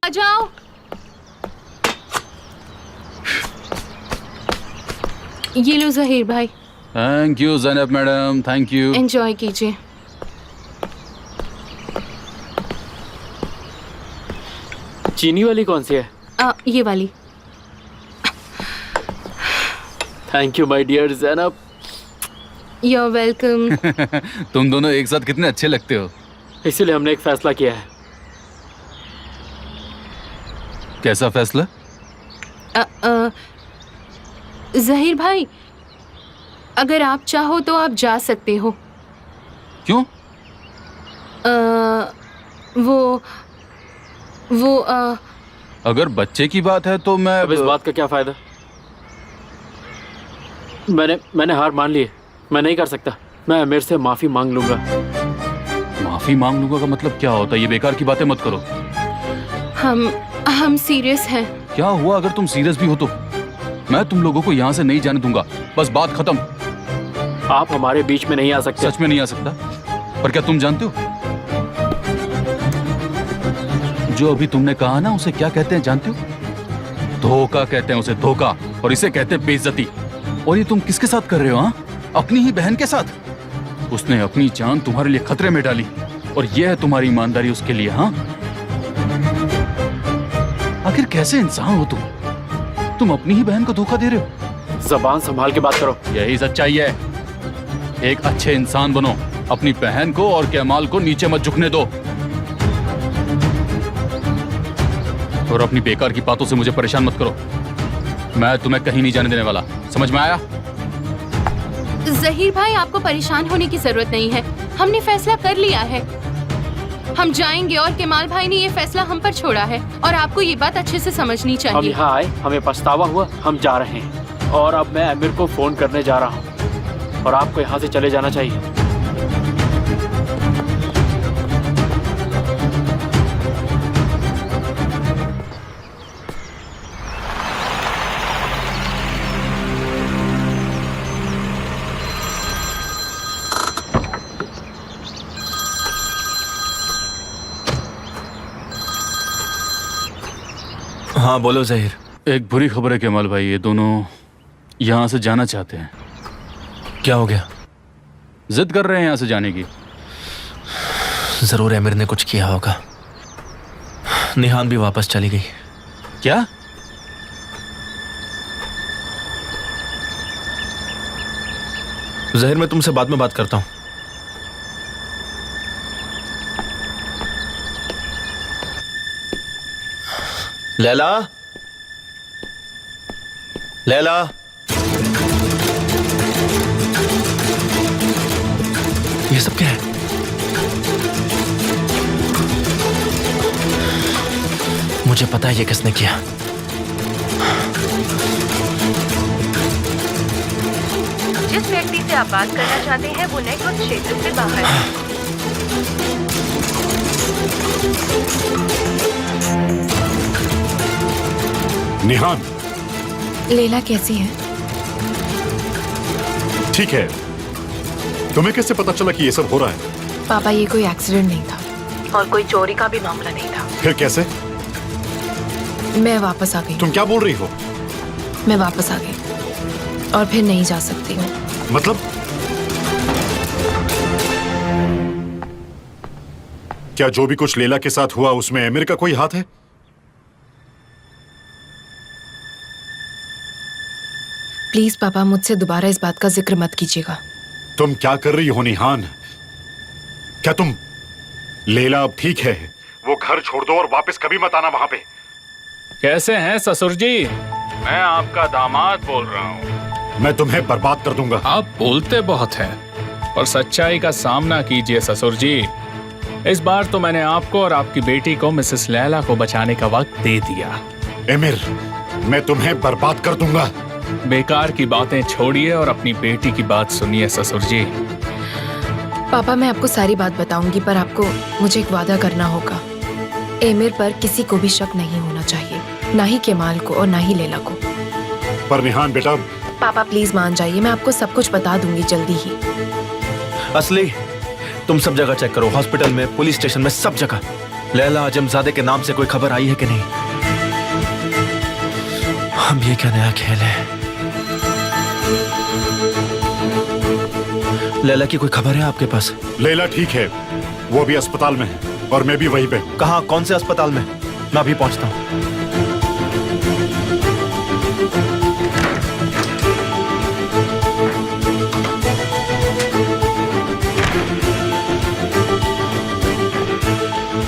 आ जाओ। ये लो जहीर भाई। Thank you Zainab madam, thank you. Enjoy कीजिए। चीनी वाली कौन सी है? ये वाली। Thank you my dear Zainab. You are welcome. तुम दोनों एक साथ कितने अच्छे लगते हो। इसीलिए हमने एक फैसला किया है। कैसा फैसला? जहीर भाई, अगर आप चाहो तो आप जा सकते हो। क्यों? वो अगर बच्चे की बात है तो मैं अब इस बात का क्या फायदा? मैंने हार मान ली है। मैं नहीं कर सकता। मैं आमिर से माफी मांग लूंगा। माफी मांग लूंगा का मतलब क्या होता है? ये बेकार की बातें मत करो। हम सीरियस हैं। क्या हुआ अगर तुम सीरियस भी हो तो? मैं तुम लोगों को यहाँ से नहीं जाने दूंगा, बस बात खत्म। आप हमारे बीच में नहीं आ सकते। सच में नहीं आ सकता। पर क्या तुम जानते हो जो अभी तुमने कहा ना, उसे क्या कहते हैं जानते हो? धोखा कहते हैं उसे, धोखा। और इसे कहते हैं बेइज्जती। और ये तुम किसके साथ कर रहे हो? हाँ, अपनी ही बहन के साथ। उसने अपनी जान तुम्हारे लिए खतरे में डाली और यह है तुम्हारी ईमानदारी उसके लिए। हाँ, आखिर कैसे इंसान हो तुम अपनी ही बहन को धोखा दे रहे हो। जबान संभाल के बात करो। यही सच्चाई है। एक अच्छे इंसान बनो, अपनी बहन को और कैमाल को नीचे मत झुकने दो। और अपनी बेकार की बातों से मुझे परेशान मत करो। मैं तुम्हें कहीं नहीं जाने देने वाला, समझ में आया? जहीर भाई, आपको परेशान होने की जरूरत नहीं है। हमने फैसला कर लिया है। हम जाएंगे और केमाल भाई ने ये फैसला हम पर छोड़ा है और आपको ये बात अच्छे से समझनी हम चाहिए। यहाँ आए, हमें पछतावा हुआ, हम जा रहे हैं। और अब मैं आमिर को फोन करने जा रहा हूँ और आपको यहाँ से चले जाना चाहिए। हाँ बोलो जहीर। एक बुरी खबर है केमाल भाई, ये दोनों यहाँ से जाना चाहते हैं। क्या हो गया? जिद कर रहे हैं यहाँ से जाने की। जरूर आमिर ने कुछ किया होगा। निहान भी वापस चली गई। क्या? जहीर, मैं तुमसे बाद में बात करता हूँ। लैला, लैला, ये सब क्या है? मुझे पता है ये किसने किया। जिस व्यक्ति से आप बात करना चाहते हैं वो नेटवर्क क्षेत्र से बाहर है। निहान, लैला कैसी है? ठीक है। तुम्हें कैसे पता चला कि ये सब हो रहा है? पापा, ये कोई एक्सीडेंट नहीं था और कोई चोरी का भी मामला नहीं था। फिर कैसे? मैं वापस आ गई। तुम क्या बोल रही हो? मैं वापस आ गई और फिर नहीं जा सकती हूँ। मतलब? क्या जो भी कुछ लैला के साथ हुआ उसमें आमिर का कोई हाथ है? प्लीज पापा, मुझसे दोबारा इस बात का जिक्र मत कीजिएगा। तुम क्या कर रही हो निहान? क्या तुम? लैला अब ठीक है, वो घर छोड़ दो और वापस कभी मत आना वहां पे। कैसे हैं ससुर जी? मैं आपका दामाद बोल रहा हूँ। मैं तुम्हें बर्बाद कर दूंगा। आप बोलते बहुत हैं, और सच्चाई का सामना कीजिए ससुर जी। इस बार तो मैंने आपको और आपकी बेटी को मिसेस लैला को बचाने का वक्त दे दिया। आमिर, मैं तुम्हें बर्बाद कर दूंगा। बेकार की बातें छोड़िए और अपनी बेटी की बात सुनिए ससुर जी। पापा, मैं आपको सारी बात बताऊंगी, पर आपको मुझे एक वादा करना होगा। आमिर पर किसी को भी शक नहीं होना चाहिए, ना ही केमाल को और ना ही लैला को। पर निहान बेटा। पापा प्लीज मान जाइए, मैं आपको सब कुछ बता दूंगी जल्दी ही। असली, तुम सब जगह चेक करो, हॉस्पिटल में, पुलिस स्टेशन में, सब जगह। लैला आजमजादे के नाम से कोई खबर आई है कि नहीं? अब ये क्या नया खेल है? लैला की कोई खबर है आपके पास? लैला ठीक है, वो अभी अस्पताल में है और मैं भी वहीं पे हूँ। कहाँ, कौन से अस्पताल में? मैं अभी पहुंचता हूँ।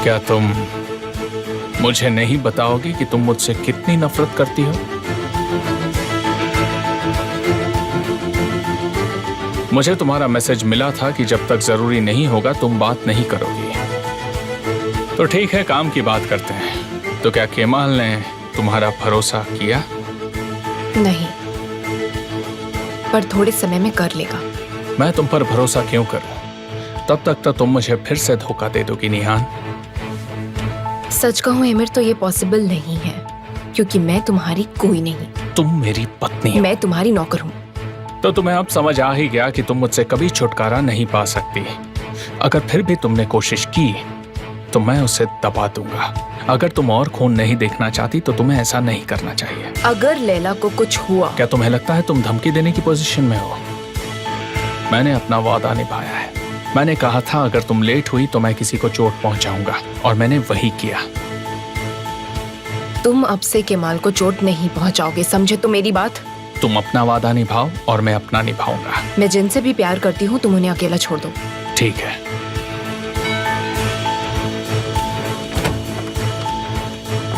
क्या तुम मुझे नहीं बताओगी कि तुम मुझसे कितनी नफरत करती हो? मुझे तुम्हारा मैसेज मिला था कि जब तक जरूरी नहीं होगा तुम बात नहीं करोगी। तो ठीक है, काम की बात करते हैं। तो क्या केमाल ने तुम्हारा भरोसा किया? नहीं, पर थोड़े समय में कर लेगा। मैं तुम पर भरोसा क्यों करूं? तब तक तो तुम मुझे फिर से धोखा दे दोगी निहान। सच कहूं एमिर, तो ये पॉसिबल नहीं है, क्योंकि मैं तुम्हारी कोई नहीं। तुम मेरी पत्नी हो। मैं तुम्हारी नौकर हूँ। तो तुम्हें अब समझ आ ही गया कि तुम मुझसे कभी छुटकारा नहीं पा सकती। अगर फिर भी तुमने कोशिश की तो मैं उसे दबा दूंगा। अगर तुम और खून नहीं देखना चाहती तो तुम्हें ऐसा नहीं करना चाहिए। अगर लैला को कुछ हुआ, क्या तुम्हें लगता है तुम धमकी देने की पोजीशन में हो? मैंने अपना वादा निभाया है। मैंने कहा था अगर तुम लेट हुई तो मैं किसी को चोट पहुंचाऊंगा, और मैंने वही किया। तुम अब से केमाल को चोट नहीं पहुंचाओगे, समझे तो मेरी बात? तुम अपना वादा निभाओ और मैं अपना निभाऊंगा। मैं जिनसे भी प्यार करती हूँ तुम उन्हें अकेला छोड़ दो। ठीक है।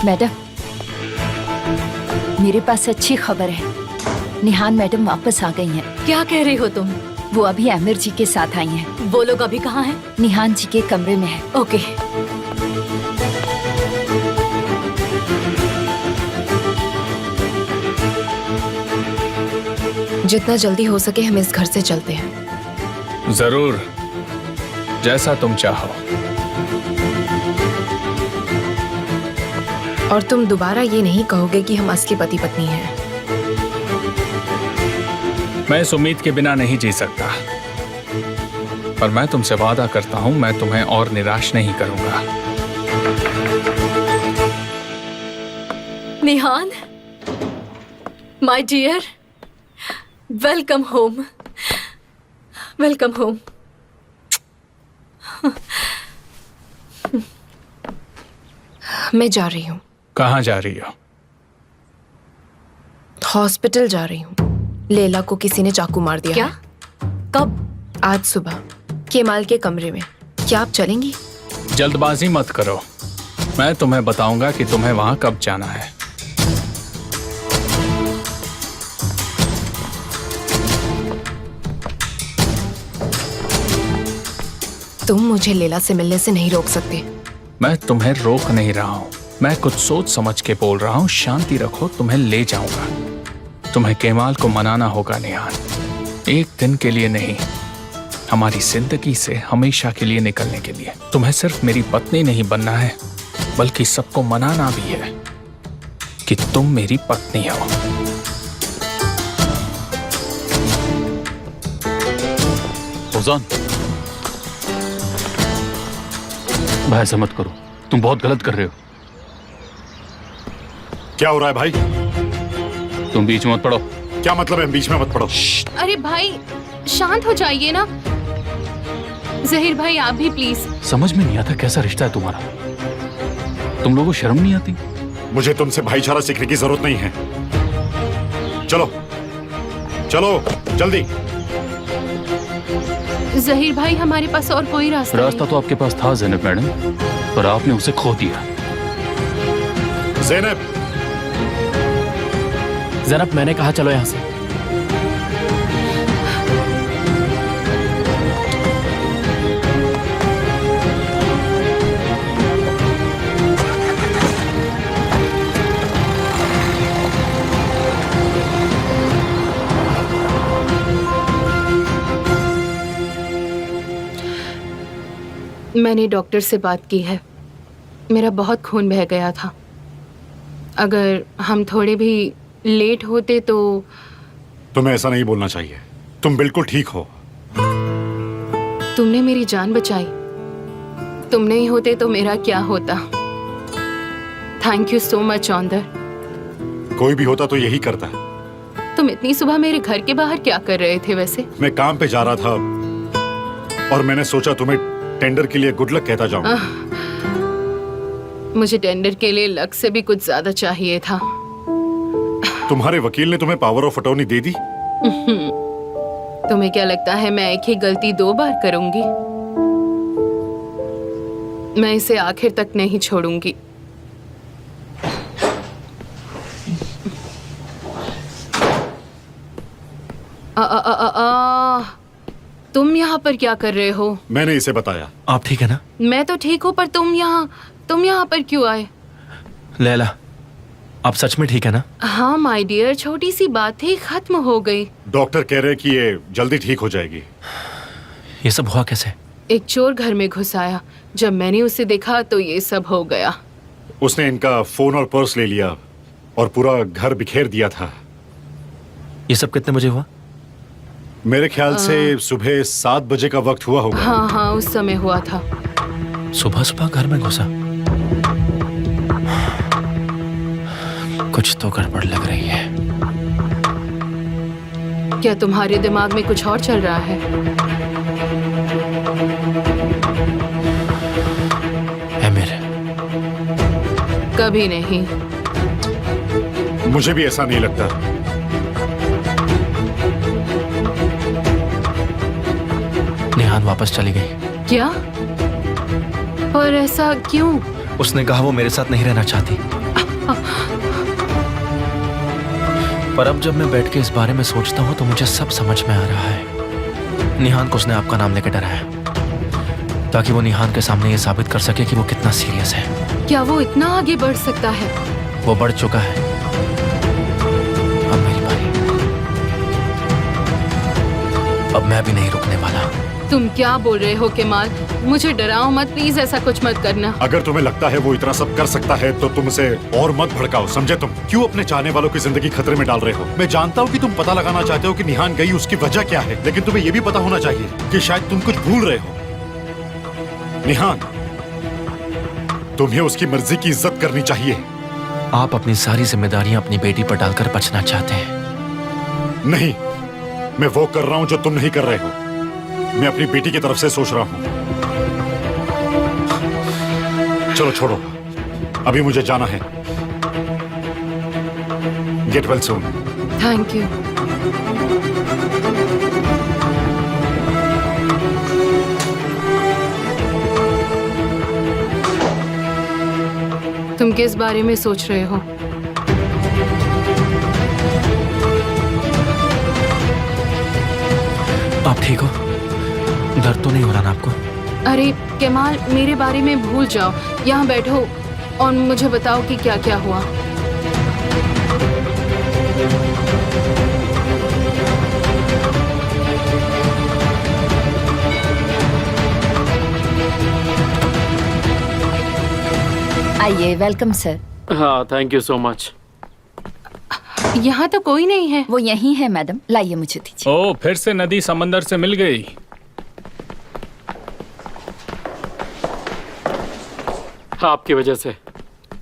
मैडम, मेरे पास अच्छी खबर है। निहान मैडम वापस आ गई हैं। क्या कह रही हो तुम? वो अभी आमिर जी के साथ आई हैं। वो लोग अभी कहाँ हैं? निहान जी के कमरे में है। ओके। जितना जल्दी हो सके हम इस घर से चलते हैं। जरूर, जैसा तुम चाहो। और तुम दोबारा ये नहीं कहोगे कि हम असली पति पत्नी हैं। मैं इस उम्मीद के बिना नहीं जी सकता, पर मैं तुमसे वादा करता हूं मैं तुम्हें और निराश नहीं करूंगा। Nihan, my dear, welcome home. Welcome home. मैं जा रही हूँ। कहाँ जा रही हो? हॉस्पिटल जा रही हूँ। लैला को किसी ने चाकू मार दिया। क्या? है। कब? आज सुबह केमाल के कमरे में। क्या आप चलेंगी? जल्दबाजी मत करो, मैं तुम्हें बताऊंगा कि तुम्हें वहां कब जाना है। तुम मुझे लैला से मिलने से नहीं रोक सकते। मैं तुम्हें रोक नहीं रहा हूं, मैं कुछ सोच समझ के बोल रहा हूं। शांति रखो, तुम्हें ले जाऊंगा। तुम्हें केमाल को मनाना होगा निहान, एक दिन के लिए नहीं, हमारी जिंदगी से हमेशा के लिए निकलने के लिए। तुम्हें सिर्फ मेरी पत्नी नहीं बनना है, बल्कि सबको मनाना भी है कि तुम मेरी पत्नी हो। फौजान, भाई ऐसा मत करो, तुम बहुत गलत कर रहे हो। क्या हो रहा है भाई? तुम बीच में मत पड़ो। क्या मतलब है बीच में मत पड़ो? अरे भाई, शांत हो जाइए ना। जहीर भाई, आप भी प्लीज। समझ में नहीं आता कैसा रिश्ता है तुम्हारा। तुम लोगों को शर्म नहीं आती? मुझे तुमसे भाईचारा सीखने की जरूरत नहीं है। चलो चलो जल्दी। जहीर भाई, हमारे पास और कोई रास्ता तो आपके पास था ज़ैनब मैडम, पर आपने उसे खो दिया। ज़ैनब, ज़ैनब, मैंने कहा चलो यहाँ से। मैंने डॉक्टर से बात की है। मेरा बहुत खून बह गया था। अगर हम थोड़े भी लेट होते तो। तुम्हें ऐसा नहीं बोलना चाहिए। तुम बिल्कुल ठीक हो। तुमने मेरी जान बचाई, तुम नहीं होते तो मेरा क्या होता। थैंक यू सो मच औंदर। कोई भी होता तो यही करता। तुम इतनी सुबह मेरे घर के बाहर क्या कर रहे थे वैसे? मैं काम पे जा रहा था और मैंने सोचा तुम्हें टेंडर के लिए गुड लक कहता जाऊं। मुझे टेंडर के लिए लक से भी कुछ ज्यादा चाहिए था। तुम्हारे वकील ने तुम्हें पावर ऑफ अटॉर्नी दे दी? तुम्हें क्या लगता है मैं एक ही गलती 2 बार करूंगी? मैं इसे आखिर तक नहीं छोड़ूंगी। तुम यहाँ पर क्या कर रहे हो? मैंने इसे बताया। आप ठीक है ना? मैं तो ठीक हूँ, पर तुम यहाँ पर क्यों आए? लैला, आप सच में ठीक है ना? हाँ माय डियर, छोटी सी बात थी, खत्म हो गई। डॉक्टर कह रहे कि ये जल्दी ठीक हो जाएगी। ये सब हुआ कैसे? एक चोर घर में घुस आया। जब मैंने उसे देखा तो ये सब हो गया। उसने इनका फोन और पर्स ले लिया और पूरा घर बिखेर दिया था। ये सब कितने बजे हुआ? मेरे ख्याल से सुबह 7 बजे का वक्त हुआ होगा। हाँ, उस समय हुआ था। सुबह सुबह घर में घुसा? कुछ तो गड़बड़ लग रही है। क्या तुम्हारे दिमाग में कुछ और चल रहा है? एमिर, कभी नहीं। मुझे भी ऐसा नहीं लगता। निहान वापस चली गई। क्या? और ऐसा क्यों? उसने कहा वो मेरे साथ नहीं रहना चाहती। पर अब जब मैं बैठ के इस बारे में सोचता हूँ तो मुझे सब समझ में आ रहा है। निहान को उसने आपका नाम लेकर डराया ताकि वो निहान के सामने ये साबित कर सके कि वो कितना सीरियस है। क्या वो इतना आगे बढ़ सकता है? वो बढ़ चुका है। अब मेरी बारी। अब मैं भी नहीं रुकने वाला। तुम क्या बोल रहे हो केमाल? मुझे डराओ मत प्लीज, ऐसा कुछ मत करना। अगर तुम्हें लगता है वो इतना सब कर सकता है तो तुम उसे और मत भड़काओ, समझे? तुम क्यों अपने चाहने वालों की जिंदगी खतरे में डाल रहे हो? मैं जानता हूँ कि तुम पता लगाना चाहते हो कि निहान गई उसकी वजह क्या है, लेकिन तुम्हें ये भी पता होना चाहिए कि शायद तुम कुछ भूल रहे हो। निहान, तुम्हें उसकी मर्जी की इज्जत करनी चाहिए। आप अपनी सारी जिम्मेदारियां अपनी बेटी पर डालकर बचना चाहते हैं। नहीं, मैं वो कर रहा हूं जो तुम नहीं कर रहे हो। मैं अपनी बेटी की तरफ से सोच रहा हूं। चलो छोड़ो, अभी मुझे जाना है। Gate well soon. Thank you. तुम किस बारे में सोच रहे हो? आप ठीक हो? दर्द तो नहीं हो रहा ना आपको? अरे केमाल, मेरे बारे में भूल जाओ। यहाँ बैठो और मुझे बताओ कि क्या क्या हुआ। आइए, वेलकम सर। हाँ, थैंक यू सो मच। यहाँ तो कोई नहीं है। वो यहीं है मैडम, लाइए मुझे दीजिए। ओ, फिर से नदी समंदर से मिल गई। आपकी वजह से।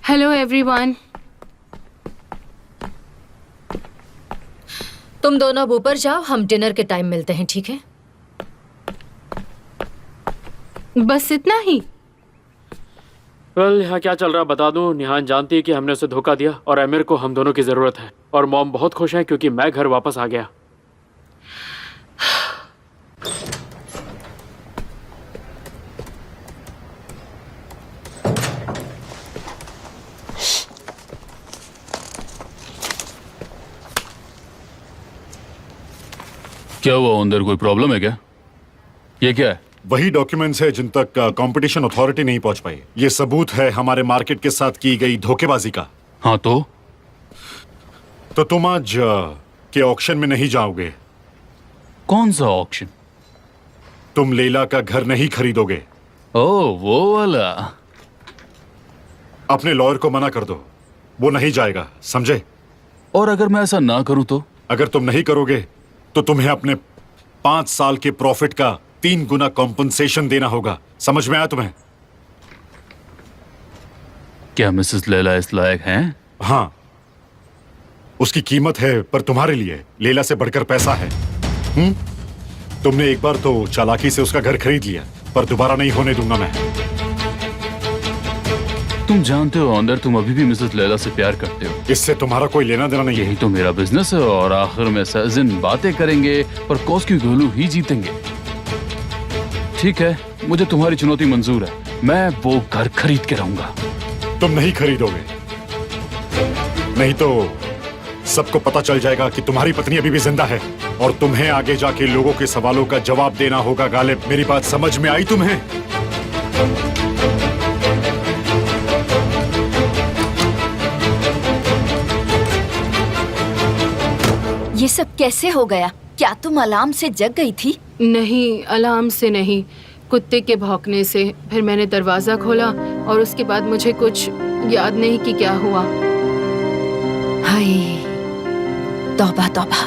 Hello everyone. तुम दोनों अब ऊपर जाओ, हम डिनर के टाइम मिलते हैं, ठीक है? बस इतना ही? वेल, यहाँ क्या चल रहा है बता दूं। निहान जानती है कि हमने उसे धोखा दिया और आमिर को हम दोनों की जरूरत है। और मॉम बहुत खुश है क्योंकि मैं घर वापस आ गया। क्या हुआ? अंदर कोई प्रॉब्लम है क्या? ये क्या है? वही डॉक्यूमेंट्स है जिन तक कंपटीशन अथॉरिटी नहीं पहुंच पाई। ये सबूत है हमारे मार्केट के साथ की गई धोखेबाजी का। हाँ तो तुम आज के ऑक्शन में नहीं जाओगे? कौन सा ऑक्शन? तुम लेला का घर नहीं खरीदोगे। ओह, वो वाला। अपने लॉयर को मना कर दो, वो नहीं जाएगा, समझे? और अगर मैं ऐसा ना करूं तो? अगर तुम नहीं करोगे तो तुम्हें अपने 5 साल के प्रॉफिट का 3 गुना कॉम्पनसेशन देना होगा। समझ में आया तुम्हें? क्या मिसेस लैला इस लायक हैं? हाँ, उसकी कीमत है, पर तुम्हारे लिए लैला से बढ़कर पैसा है। तुमने एक बार तो चालाकी से उसका घर खरीद लिया, पर दोबारा नहीं होने दूंगा मैं। तुम जानते हो अंदर तुम अभी भी मिसेस लैला से प्यार करते हो। इससे तुम्हारा कोई लेना देना नहीं है। यही तो मेरा बिजनेस है और आखिर में सर्जिन बातें करेंगे पर कॉस की गोलू ही जीतेंगे। ठीक है, मुझे तुम्हारी चुनौती मंजूर है। मैं वो घर खरीद के रहूंगा। तुम नहीं खरीदोगे, नहीं तो सबको पता चल जाएगा कि तुम्हारी पत्नी अभी भी जिंदा है और तुम्हें आगे जाके लोगों के सवालों का जवाब देना होगा। गालिब, मेरी बात समझ में आई तुम्हें? ये सब कैसे हो गया? क्या तुम अलार्म से जग गई थी? नहीं, अलार्म से नहीं, कुत्ते के भौंकने से। फिर मैंने दरवाजा खोला और उसके बाद मुझे कुछ याद नहीं कि क्या हुआ। हाय, तौबा तौबा,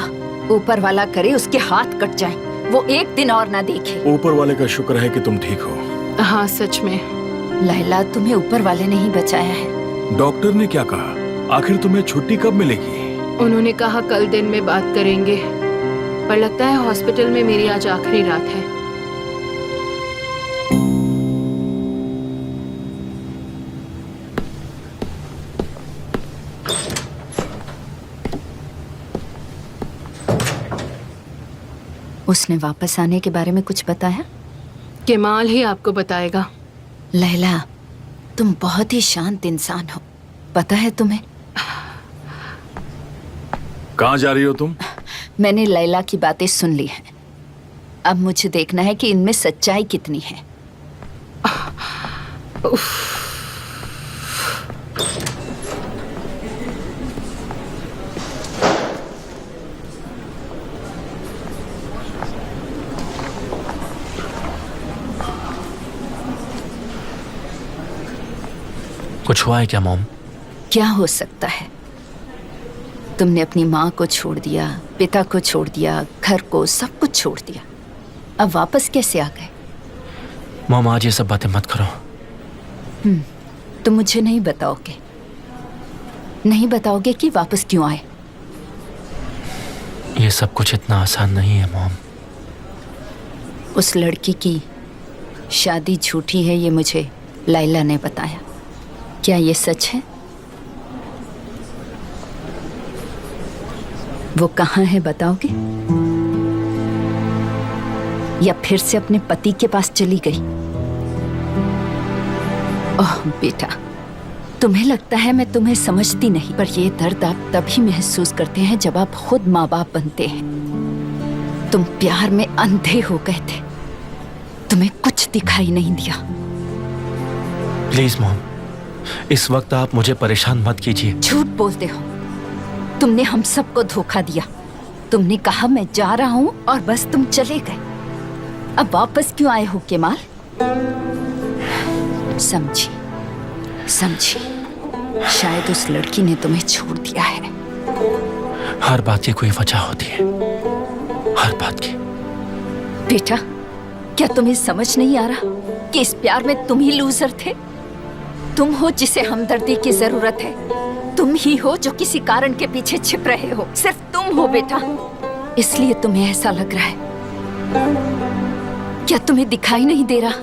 ऊपर वाला करे उसके हाथ कट जाएं, वो एक दिन और ना देखे। ऊपर वाले का शुक्र है कि तुम ठीक हो। हाँ, सच में। लैला, तुम्हें ऊपर वाले ने ही बचाया है। डॉक्टर ने क्या कहा? आखिर तुम्हें छुट्टी कब मिलेगी? उन्होंने कहा कल दिन में बात करेंगे, पर लगता है हॉस्पिटल में मेरी आज आखिरी रात है। उसने वापस आने के बारे में कुछ बताया? केमाल ही आपको बताएगा। लैला, तुम बहुत ही शांत इंसान हो, पता है तुम्हें? कहाँ जा रही हो तुम? मैंने लैला की बातें सुन ली हैं। अब मुझे देखना है कि इनमें सच्चाई कितनी है। कुछ हुआ है क्या मॉम? क्या हो सकता है? तुमने अपनी माँ को छोड़ दिया, पिता को छोड़ दिया, घर को, सब कुछ छोड़ दिया। अब वापस कैसे आ गए? मॉम, आज ये सब बातें मत करो। तुम मुझे नहीं बताओगे? नहीं बताओगे कि वापस क्यों आए? ये सब कुछ इतना आसान नहीं है मॉम। उस लड़की की शादी झूठी है, ये मुझे लैला ने बताया। क्या ये सच है? वो कहाँ है बताओगे? या फिर से अपने पति के पास चली गई? ओह बेटा, तुम्हें लगता है मैं तुम्हें समझती नहीं, पर ये दर्द आप तभी महसूस करते हैं जब आप खुद माँ बाप बनते हैं। तुम प्यार में अंधे हो गए थे, तुम्हें कुछ दिखाई नहीं दिया। प्लीज मॉम, इस वक्त आप मुझे परेशान मत कीजिए। झूठ बोलते हो। तुमने हम सबको धोखा दिया। तुमने कहा मैं जा रहा हूं और बस तुम चले गए। अब वापस क्यों आए हो केमाल? समझी, शायद उस लड़की ने तुम्हें छोड़ दिया है। हर बात की कोई वजह होती है, हर बात की। बेटा, क्या तुम्हें समझ नहीं आ रहा कि इस प्यार में तुम ही लूजर थे? तुम हो जिसे हमदर्दी की जरूरत है। तुम ही हो जो किसी कारण के पीछे छिप रहे हो। सिर्फ तुम हो बेटा, इसलिए तुम्हें ऐसा लग रहा है। क्या तुम्हें दिखाई नहीं दे रहा?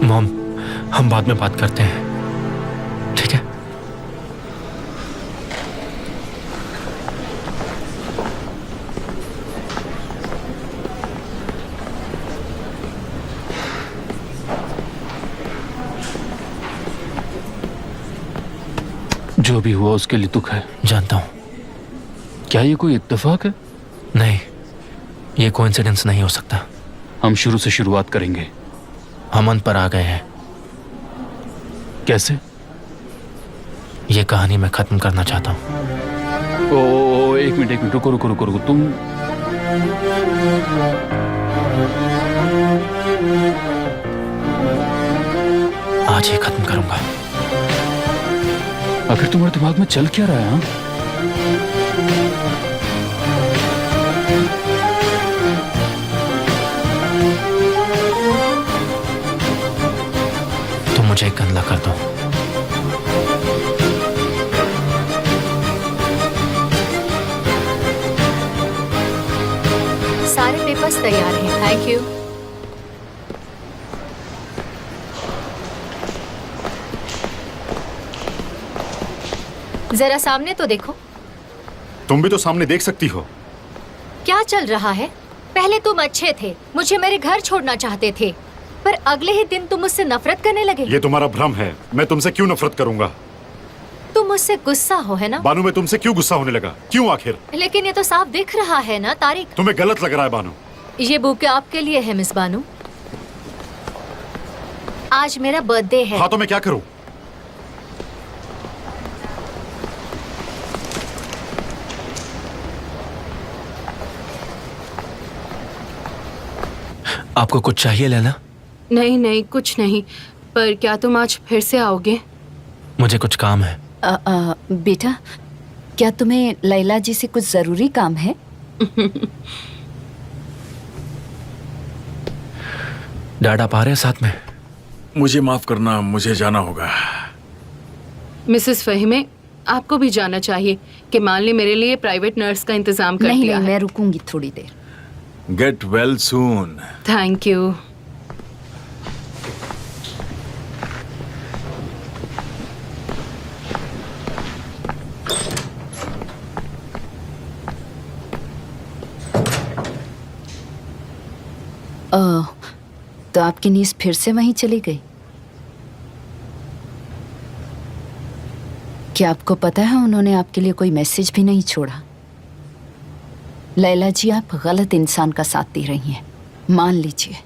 मॉम, हम बाद में बात करते हैं, ठीक है? जो भी हुआ उसके लिए दुख है। जानता हूं। क्या ये कोई इत्तेफाक है? नहीं, ये कोइंसिडेंस नहीं हो सकता। हम शुरू से शुरुआत करेंगे। हम अंत पर आ गए हैं। कैसे? ये कहानी मैं खत्म करना चाहता हूं। ओ, एक मिनट, रुको। तुम आज ही खत्म करूंगा। आखिर तुम्हारे दिमाग में चल क्या रहा है? हाँ? मुझे एक गन ला कर दो। सारे पेपर्स तैयार हैं। Thank you. जरा सामने तो देखो। तुम भी तो सामने देख सकती हो। क्या चल रहा है? पहले तुम अच्छे थे, मुझे मेरे घर छोड़ना चाहते थे, पर अगले ही दिन तुम मुझसे नफरत करने लगे। ये तुम्हारा भ्रम है। मैं तुमसे क्यों नफरत करूंगा? तुम मुझसे गुस्सा हो, है ना? बानू, मैं तुमसे क्यों गुस्सा होने लगा? क्यों आखिर? लेकिन ये तो साफ दिख रहा है ना तारिक। तुम्हें गलत लग रहा है बानू। ये बुके आपके लिए है मिस बानू। आज मेरा बर्थडे है। हाँ, तो मैं क्या करूं? आपको कुछ चाहिए लैला? नहीं नहीं, कुछ नहीं। पर क्या तुम आज फिर से आओगे? मुझे कुछ काम है। बेटा, क्या तुम्हें लैला जी से कुछ जरूरी काम है? डैड आप आ रहे हैं साथ में? मुझे माफ करना, मुझे जाना होगा। मिसेस फहीमे, आपको भी जाना चाहिए। केमाल ने मेरे लिए प्राइवेट नर्स का इंतजाम कर नहीं दिया नहीं, है। मैं रुकूंगी थोड़ी देर। Get well soon. Thank you. तो आपकी नीस फिर से वहीं चली गई? क्या आपको पता है उन्होंने आपके लिए कोई मैसेज भी नहीं छोड़ा? लैला जी, आप गलत इंसान का साथ दे रही हैं, मान लीजिए।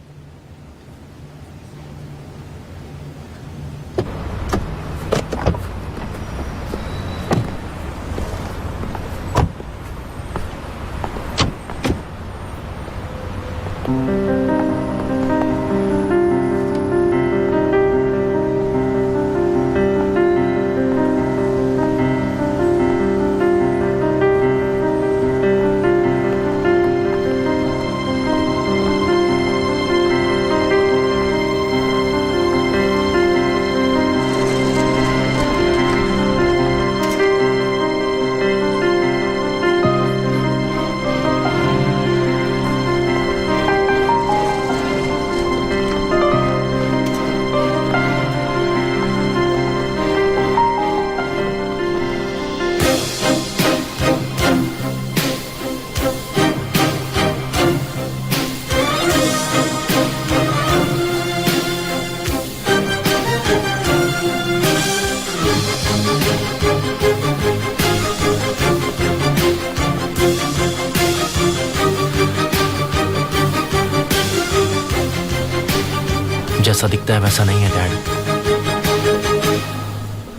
जैसा दिखता है वैसा नहीं है डैड।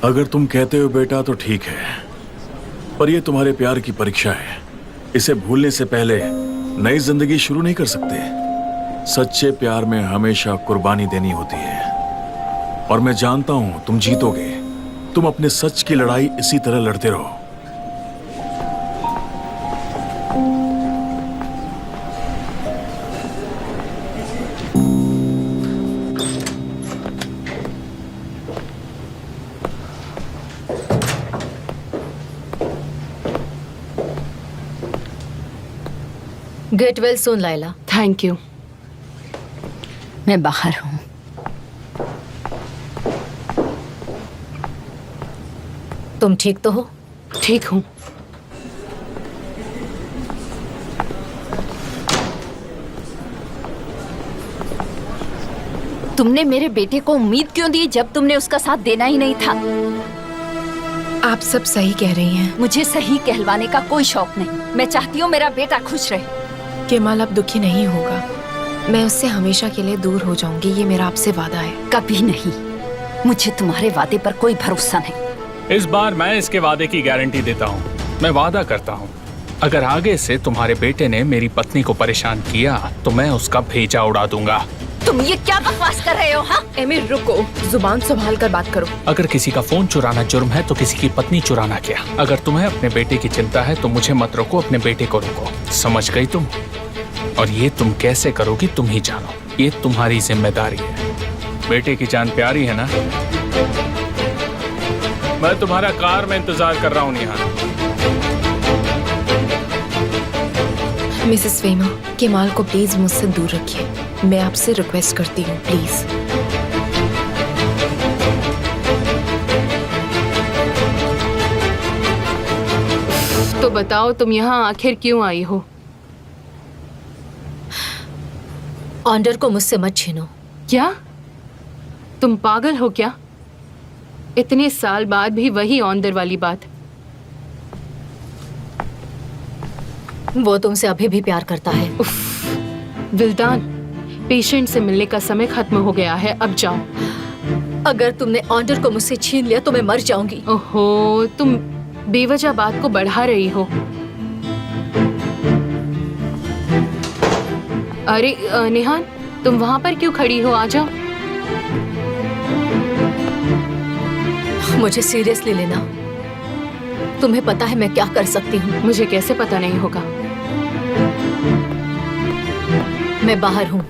अगर तुम कहते हो बेटा तो ठीक है, पर ये तुम्हारे प्यार की परीक्षा है। इसे भूलने से पहले नई जिंदगी शुरू नहीं कर सकते। सच्चे प्यार में हमेशा कुर्बानी देनी होती है, और मैं जानता हूं तुम जीतोगे। तुम अपने सच की लड़ाई इसी तरह लड़ते रहो। Gate well soon Laila. Thank you. मैं बाहर हूँ। तुम ठीक तो हो? ठीक हूँ। तुमने मेरे बेटे को उम्मीद क्यों दी जब तुमने उसका साथ देना ही नहीं था? आप सब सही कह रही हैं। मुझे सही कहलवाने का कोई शौक नहीं। मैं चाहती हूँ मेरा बेटा खुश रहे। केमाल अब दुखी नहीं होगा। मैं उससे हमेशा के लिए दूर हो जाऊंगी, ये मेरा आपसे वादा है। कभी नहीं। मुझे तुम्हारे वादे पर कोई भरोसा नहीं। इस बार मैं इसके वादे की गारंटी देता हूँ। मैं वादा करता हूँ, अगर आगे से तुम्हारे बेटे ने मेरी पत्नी को परेशान किया तो मैं उसका भेजा उड़ा दूंगा। तुम ये क्या बकवास कर रहे हो? हाँ, एमिर रुको, जुबान संभाल कर बात करो। अगर किसी का फोन चुराना जुर्म है तो किसी की पत्नी चुराना क्या? अगर तुम्हें अपने बेटे की चिंता है तो मुझे मत रोको, अपने बेटे को रोको। समझ गई तुम? और ये तुम कैसे करोगी तुम ही जानो। ये तुम्हारी जिम्मेदारी है। बेटे की जान प्यारी है ना? मैं तुम्हारा कार में इंतजार कर रहा हूँ निहान। मिसेस वेमा, केमाल को प्लीज मुझसे दूर रखिए। मैं आपसे रिक्वेस्ट करती हूँ, प्लीज। तो बताओ तुम यहाँ आखिर क्यों आई हो? ऑन्डर को मुझसे मत छीनो। क्या तुम पागल हो क्या? इतने साल बाद भी वही ऑन्डर वाली बात। वो तुमसे अभी भी प्यार करता है। विल्दान, पेशेंट से मिलने का समय खत्म हो गया है, अब जाओ। अगर तुमने ऑन्डर को मुझसे छीन लिया तो मैं मर जाऊंगी। ओहो, तुम बेवजह बात को बढ़ा रही हो। अरे निहान, तुम वहां पर क्यों खड़ी हो? आ जाओ। मुझे सीरियसली लेना। तुम्हें पता है मैं क्या कर सकती हूँ? मुझे कैसे पता नहीं होगा? मैं बाहर हूँ।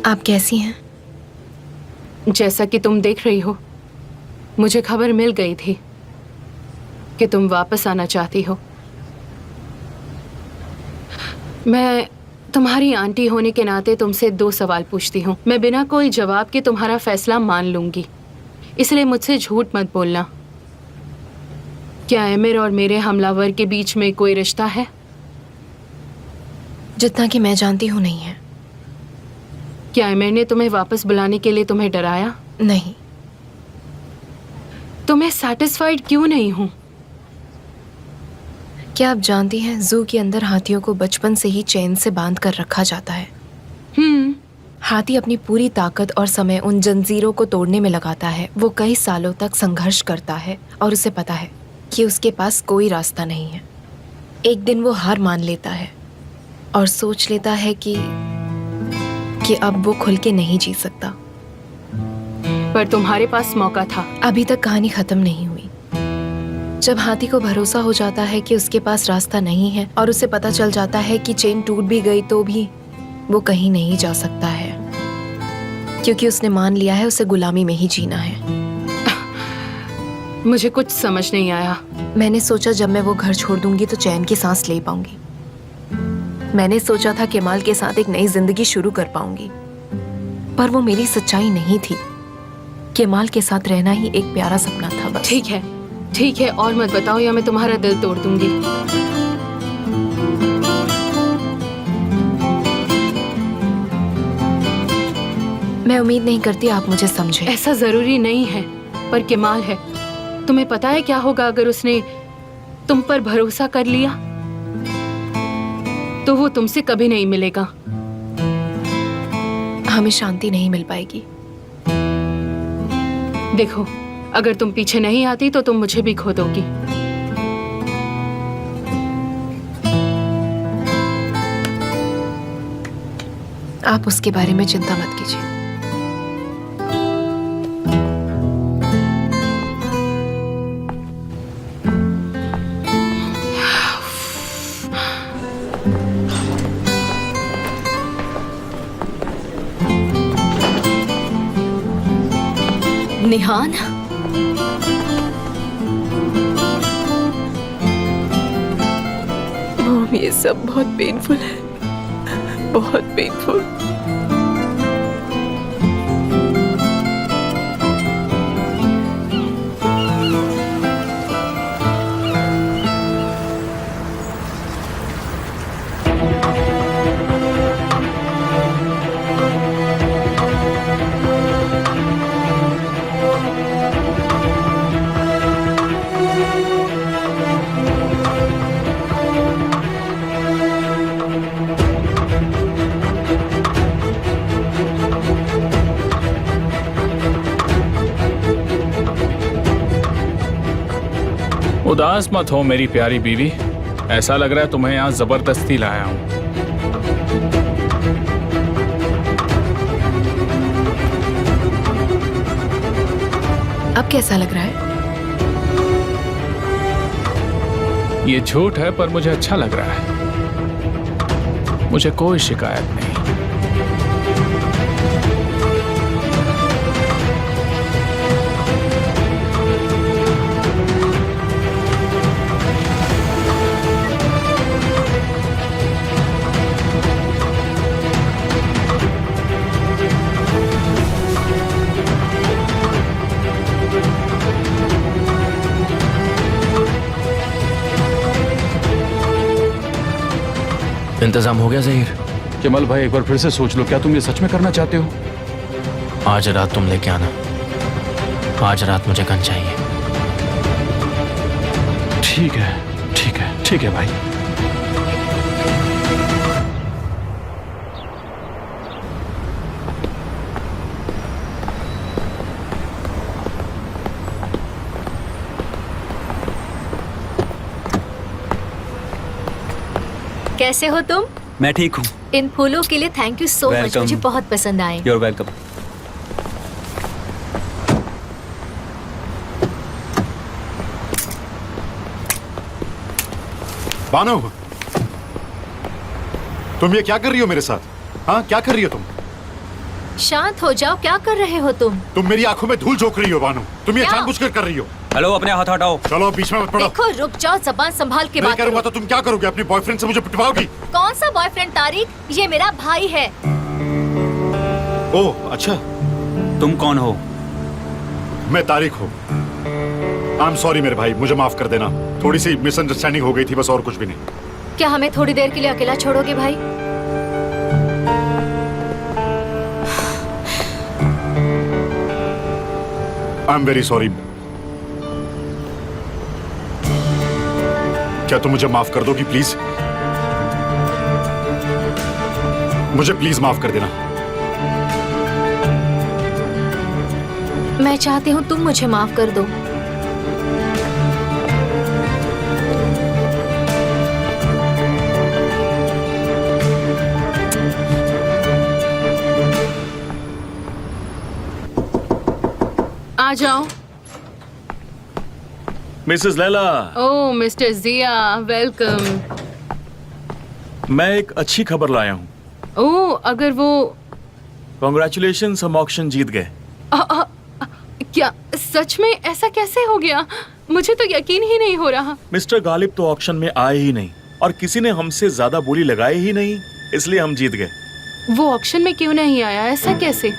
आप कैसी हैं? जैसा कि तुम देख रही हो, मुझे खबर मिल गई थी कि तुम वापस आना चाहती हो। मैं तुम्हारी आंटी होने के नाते तुमसे 2 सवाल पूछती हूँ। मैं बिना कोई जवाब के तुम्हारा फैसला मान लूंगी, इसलिए मुझसे झूठ मत बोलना। क्या एमिर और मेरे हमलावर के बीच में कोई रिश्ता है? जितना कि मैं जानती हूँ नहीं है। क्या एमिर ने तुम्हें वापस बुलाने के लिए तुम्हें डराया? नहीं। तो मैं सैटिस्फाइड क्यों नहीं हूँ? क्या आप जानती हैं, जू के अंदर हाथियों को बचपन से ही चेन से बांध कर रखा जाता है। हाथी अपनी पूरी ताकत और समय उन जंजीरों को तोड़ने में लगाता है। वो कई सालों तक संघर्ष करता है और उसे पता है कि उसके पास कोई रास्ता नहीं है। एक दिन वो हार मान लेता है और सोच लेता है कि अब वो खुल के नहीं जी सकता। पर तुम्हारे पास मौका था। अभी तक कहानी खत्म नहीं हुई। जब हाथी को भरोसा हो जाता है कि उसके पास रास्ता नहीं है और उसे पता चल जाता है कि चेन टूट भी गई तो भी वो कहीं नहीं जा सकता है, क्योंकि उसने मान लिया है उसे गुलामी में ही जीना है। मुझे कुछ समझ नहीं आया। मैंने सोचा जब मैं वो घर छोड़ दूंगी तो चैन की सांस ले पाऊंगी। मैंने सोचा था केमाल के साथ एक नई जिंदगी शुरू कर पाऊंगी, पर वो मेरी सच्चाई नहीं थी। केमाल के साथ रहना ही एक प्यारा सपना था बस। ठीक है, और मत बताओ या मैं तुम्हारा दिल तोड़ दूंगी। मैं उम्मीद नहीं करती आप मुझे समझे। ऐसा जरूरी नहीं है, पर केमाल है। तुम्हें पता है क्या होगा अगर उसने तुम पर भरोसा कर लिया? तो वो तुमसे कभी नहीं मिलेगा। हमें शांति नहीं मिल पाएगी। देखो, अगर तुम पीछे नहीं आती तो तुम मुझे भी खो दोगी। आप उसके बारे में चिंता मत कीजिए। निहान, मॉम, ये सब बहुत पेनफुल है, बहुत पेनफुल। उदास मत हो मेरी प्यारी बीवी। ऐसा लग रहा है तुम्हें यहाँ जबरदस्ती लाया हूँ। अब कैसा लग रहा है? ये झूठ है पर मुझे अच्छा लग रहा है। मुझे कोई शिकायत नहीं। इंतजाम हो गया जहीर? केमल भाई एक बार फिर से सोच लो, क्या तुम ये सच में करना चाहते हो? आज रात तुम लेके आना। आज रात मुझे गन चाहिए। ठीक है, ठीक है, ठीक है भाई। कैसे हो तुम? मैं ठीक हूँ। इन फूलों के लिए thank you so much, Welcome. मुझे बहुत पसंद आए। You're welcome. बानो, तुम ये क्या कर रही हो मेरे साथ? हाँ, क्या कर रही हो तुम? शांत हो जाओ, क्या कर रहे हो तुम? तुम मेरी आंखों में धूल झोंक रही हो बानो। तुम ये क्या? जानबूझकर कर रही हो। हेलो, अपने हाथ हटाओ। चलो बीच में मत पड़ो। देखो रुक जाओ, जबान संभाल के नहीं बात करूंगा करो। तो तुम क्या करोगे? अपने बॉयफ्रेंड से मुझे पिटवाओगी? कौन सा बॉयफ्रेंड तारिक? ये मेरा भाई है। ओह अच्छा, तुम कौन हो? मैं तारिक हूँ। आई एम सॉरी मेरे भाई, मुझे माफ कर देना। थोड़ी सी मिसअंडरस्टैंडिंग हो गई थी, बस और कुछ भी नहीं। क्या हमें थोड़ी देर के लिए अकेला छोड़ोगे भाई? I am very sorry. क्या तुम मुझे माफ कर दोगी प्लीज? मुझे प्लीज माफ कर देना। मैं चाहती हूँ तुम मुझे माफ कर दो। आ जाओ। मिसेस लैला, ओह मिस्टर जिया, वेलकम। मैं एक अच्छी खबर लाया हूँ। ओह अगर वो कॉन्ग्रेचुलेशन, हम ऑक्शन जीत गए। क्या सच में? ऐसा कैसे हो गया? मुझे तो यकीन ही नहीं हो रहा। मिस्टर गालिब तो ऑक्शन में आए ही नहीं और किसी ने हमसे ज्यादा बोली लगाई ही नहीं, इसलिए हम जीत गए। वो ऑक्शन में क्यों नहीं आया? ऐसा कैसे?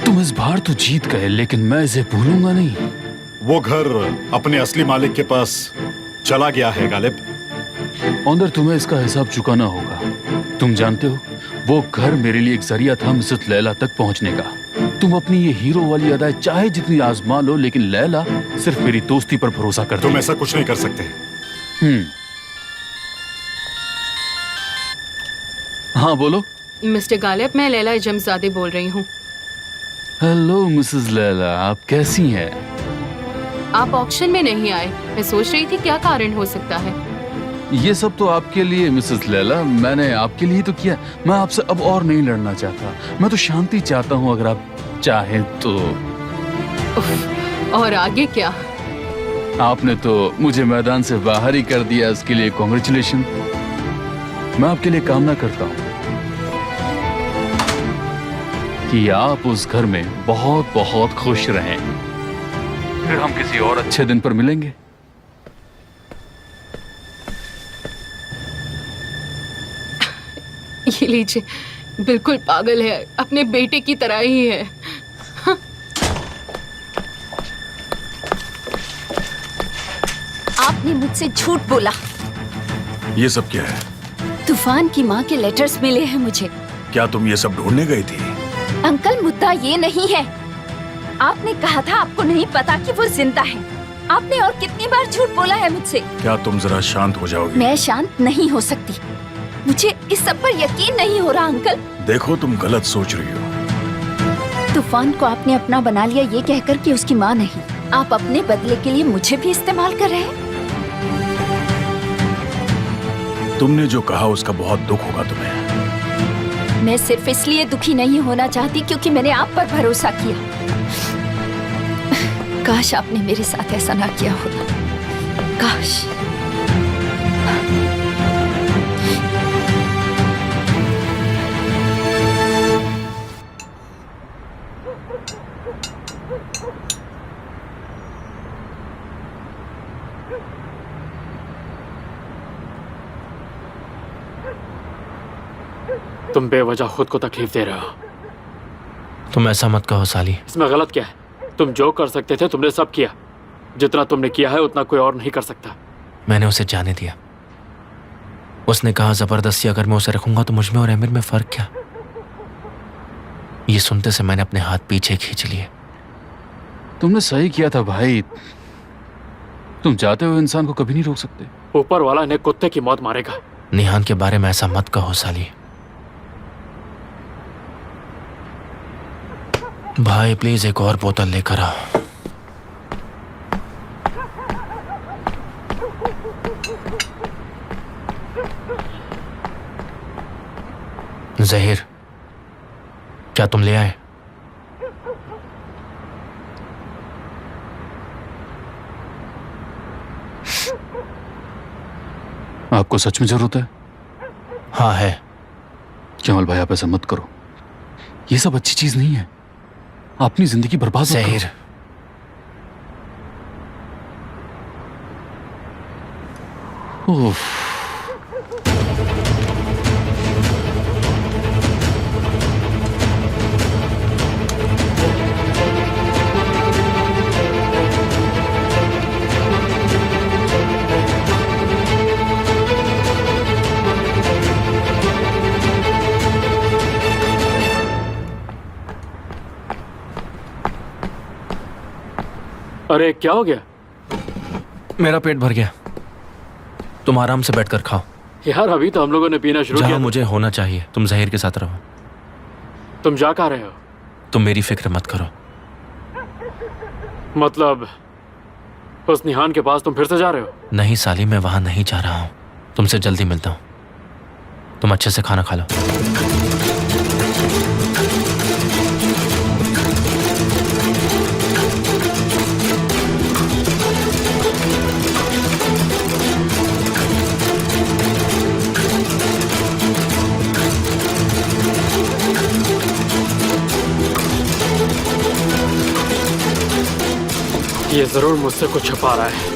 तुम इस बार तो जीत गए, लेकिन मैं इसे भूलूंगा नहीं। वो घर अपने असली मालिक के पास चला गया है गालिब। अंदर तुम्हें इसका हिसाब चुकाना होगा। तुम जानते हो, वो घर मेरे लिए एक जरिया था मिसेस लैला तक पहुंचने का। तुम अपनी ये हीरो वाली अदाएं चाहे जितनी आजमा लो, लेकिन लैला सिर्फ मेरी दोस्ती पर भरोसा करती है। तुम ऐसा कुछ नहीं कर सकते। हाँ बोलो। मिस्टर गालिब, मैं लैला इजमजादे बोल रही हूँ। हेलो मिसेस लैला, आप कैसी हैं? आप ऑक्शन में नहीं आए। मैं सोच रही थी क्या कारण हो सकता है। ये सब तो आपके लिए मिसेस लैला, मैंने आपके लिए तो किया। मैं आपसे अब और नहीं लड़ना चाहता। मैं तो शांति चाहता हूँ, अगर आप चाहें तो। और आगे क्या? आपने तो मुझे मैदान से बाहर ही कर दिया, इसके लिए कॉन्ग्रेचुलेशन। मैं आपके लिए कामना करता हूँ कि आप उस घर में बहुत बहुत खुश रहें। फिर हम किसी और अच्छे दिन पर मिलेंगे। ये लीजिए, बिल्कुल पागल है, अपने बेटे की तरह ही है। आपने मुझसे झूठ बोला। ये सब क्या है? तूफान की माँ के लेटर्स मिले हैं मुझे। क्या तुम ये सब ढूंढने गई थी? अंकल, मुद्दा ये नहीं है। आपने कहा था आपको नहीं पता कि वो जिंदा है। आपने और कितनी बार झूठ बोला है मुझसे। क्या तुम जरा शांत हो जाओगी? मैं शांत नहीं हो सकती। मुझे इस सब पर यकीन नहीं हो रहा अंकल। देखो, तुम गलत सोच रही हो। तूफान को आपने अपना बना लिया ये कहकर कि उसकी माँ नहीं। आप अपने बदले के लिए मुझे भी इस्तेमाल कर रहे हैं। तुमने जो कहा उसका बहुत दुख होगा तुम्हें। मैं सिर्फ इसलिए दुखी नहीं होना चाहती क्योंकि मैंने आप पर भरोसा किया। काश आपने मेरे साथ ऐसा ना किया होता। काश। तुम बेवजह खुद को तकलीफ दे रहे हो। तुम ऐसा मत कहो साली। इसमें गलत क्या है? तुम जो कर सकते थे तुमने सब किया। जितना तुमने किया है उतना कोई और नहीं कर सकता। मैंने उसे जाने दिया। उसने कहा जबरदस्ती अगर मैं उसे रखूंगा तो मुझ में और एमिर में फर्क क्या? ये सुनते से मैंने अपने हाथ पीछे खींच लिए। तुमने सही किया था भाई। तुम जाते हुए इंसान को कभी नहीं रोक सकते। ऊपर वाला इन्हें कुत्ते की मौत मारेगा। निहान के बारे में ऐसा मत कहो साली। भाई प्लीज एक और बोतल लेकर आओ। जहीर, क्या तुम ले आए? आपको सच में जरूरत है? हाँ है। कमाल भाई आप ऐसा मत करो। ये सब अच्छी चीज नहीं है। अपनी जिंदगी बर्बाद मत करो। जहीर, उफ। अरे क्या हो गया? मेरा पेट भर गया। तुम आराम से बैठकर खाओ। यार अभी तो हम लोगों ने पीना शुरू किया। जहाँ मुझे होना चाहिए। तुम जहीर के साथ रहो। तुम जा कहाँ रहे हो? तुम मेरी फिक्र मत करो। मतलब उस निहान के पास तुम फिर से जा रहे हो? नहीं साली, मैं वहां नहीं जा रहा हूं। तुमसे जल्दी मिलता हूं। तुम अच्छे से खाना खा लो। ये जरूर मुझसे कुछ छुपा रहा है।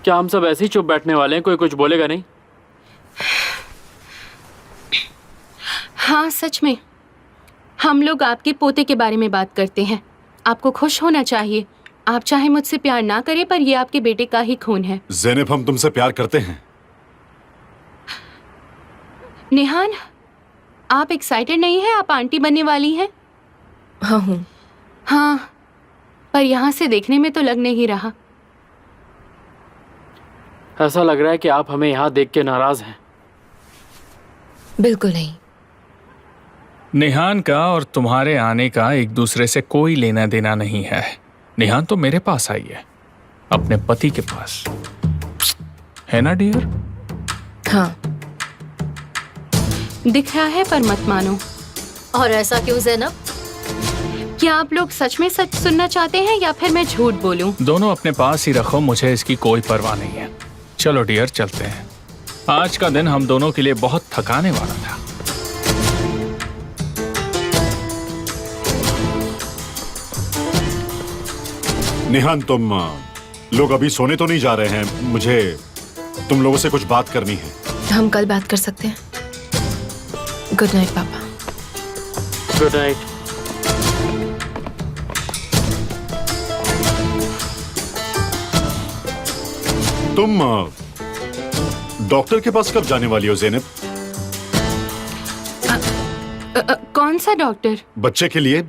क्या हम सब ऐसे ही चुप बैठने वाले हैं? कोई कुछ बोलेगा नहीं? हाँ सच में हम लोग आपके पोते के बारे में बात करते हैं। आपको खुश होना चाहिए। आप चाहे मुझसे प्यार ना करें पर ये आपके बेटे का ही खून है। ज़ैनब, हम तुमसे प्यार करते हैं। निहान, आप एक्साइटेड नहीं हैं? आप आंटी बनने वाली हैं? हाँ हूँ। हाँ, पर यहाँ से देखने में तो लग नहीं रहा। ऐसा लग रहा है कि आप हमें यहाँ देख के नाराज हैं। बिल्कुल नहीं। निहान का और तुम्हारे आने का एक दूसरे से कोई लेना देना नहीं है। निहान तो मेरे पास आई है, अपने पति के पास, है ना डियर? हाँ। दिख रहा है पर मत मानो। और ऐसा क्यों ज़ैनब? क्या आप लोग सच में सच सुनना चाहते हैं या फिर मैं झूठ बोलूं? दोनों अपने पास ही रखो, मुझे इसकी कोई परवाह नहीं है। चलो डियर चलते हैं। आज का दिन हम दोनों के लिए बहुत थकाने वाला था। निहान, तुम लोग अभी सोने तो नहीं जा रहे हैं? मुझे तुम लोगों से कुछ बात करनी है। हम कल बात कर सकते हैं। गुड नाइट पापा। Good night. तुम डॉक्टर के पास कब जाने वाली हो ज़ैनब? कौन सा डॉक्टर? बच्चे के लिए।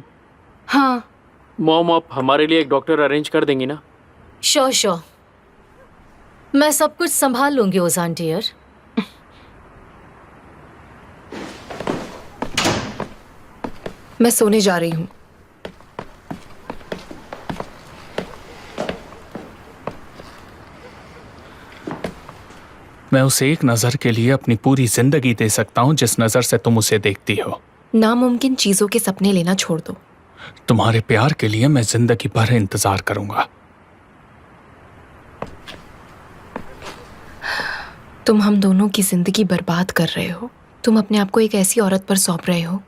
हाँ। मॉम, आप हमारे लिए एक डॉक्टर अरेंज कर देंगी ना? श्योर। मैं सब कुछ संभाल लूंगी ओजान डियर। मैं सोने जा रही हूँ। मैं उसे एक नजर के लिए अपनी पूरी जिंदगी दे सकता हूँ जिस नजर से तुम उसे देखती हो। नामुमकिन चीजों के सपने लेना छोड़ दो। तुम्हारे प्यार के लिए मैं जिंदगी भर इंतजार करूंगा। तुम हम दोनों की जिंदगी बर्बाद कर रहे हो। तुम अपने आप को एक ऐसी औरत पर सौंप रहे हो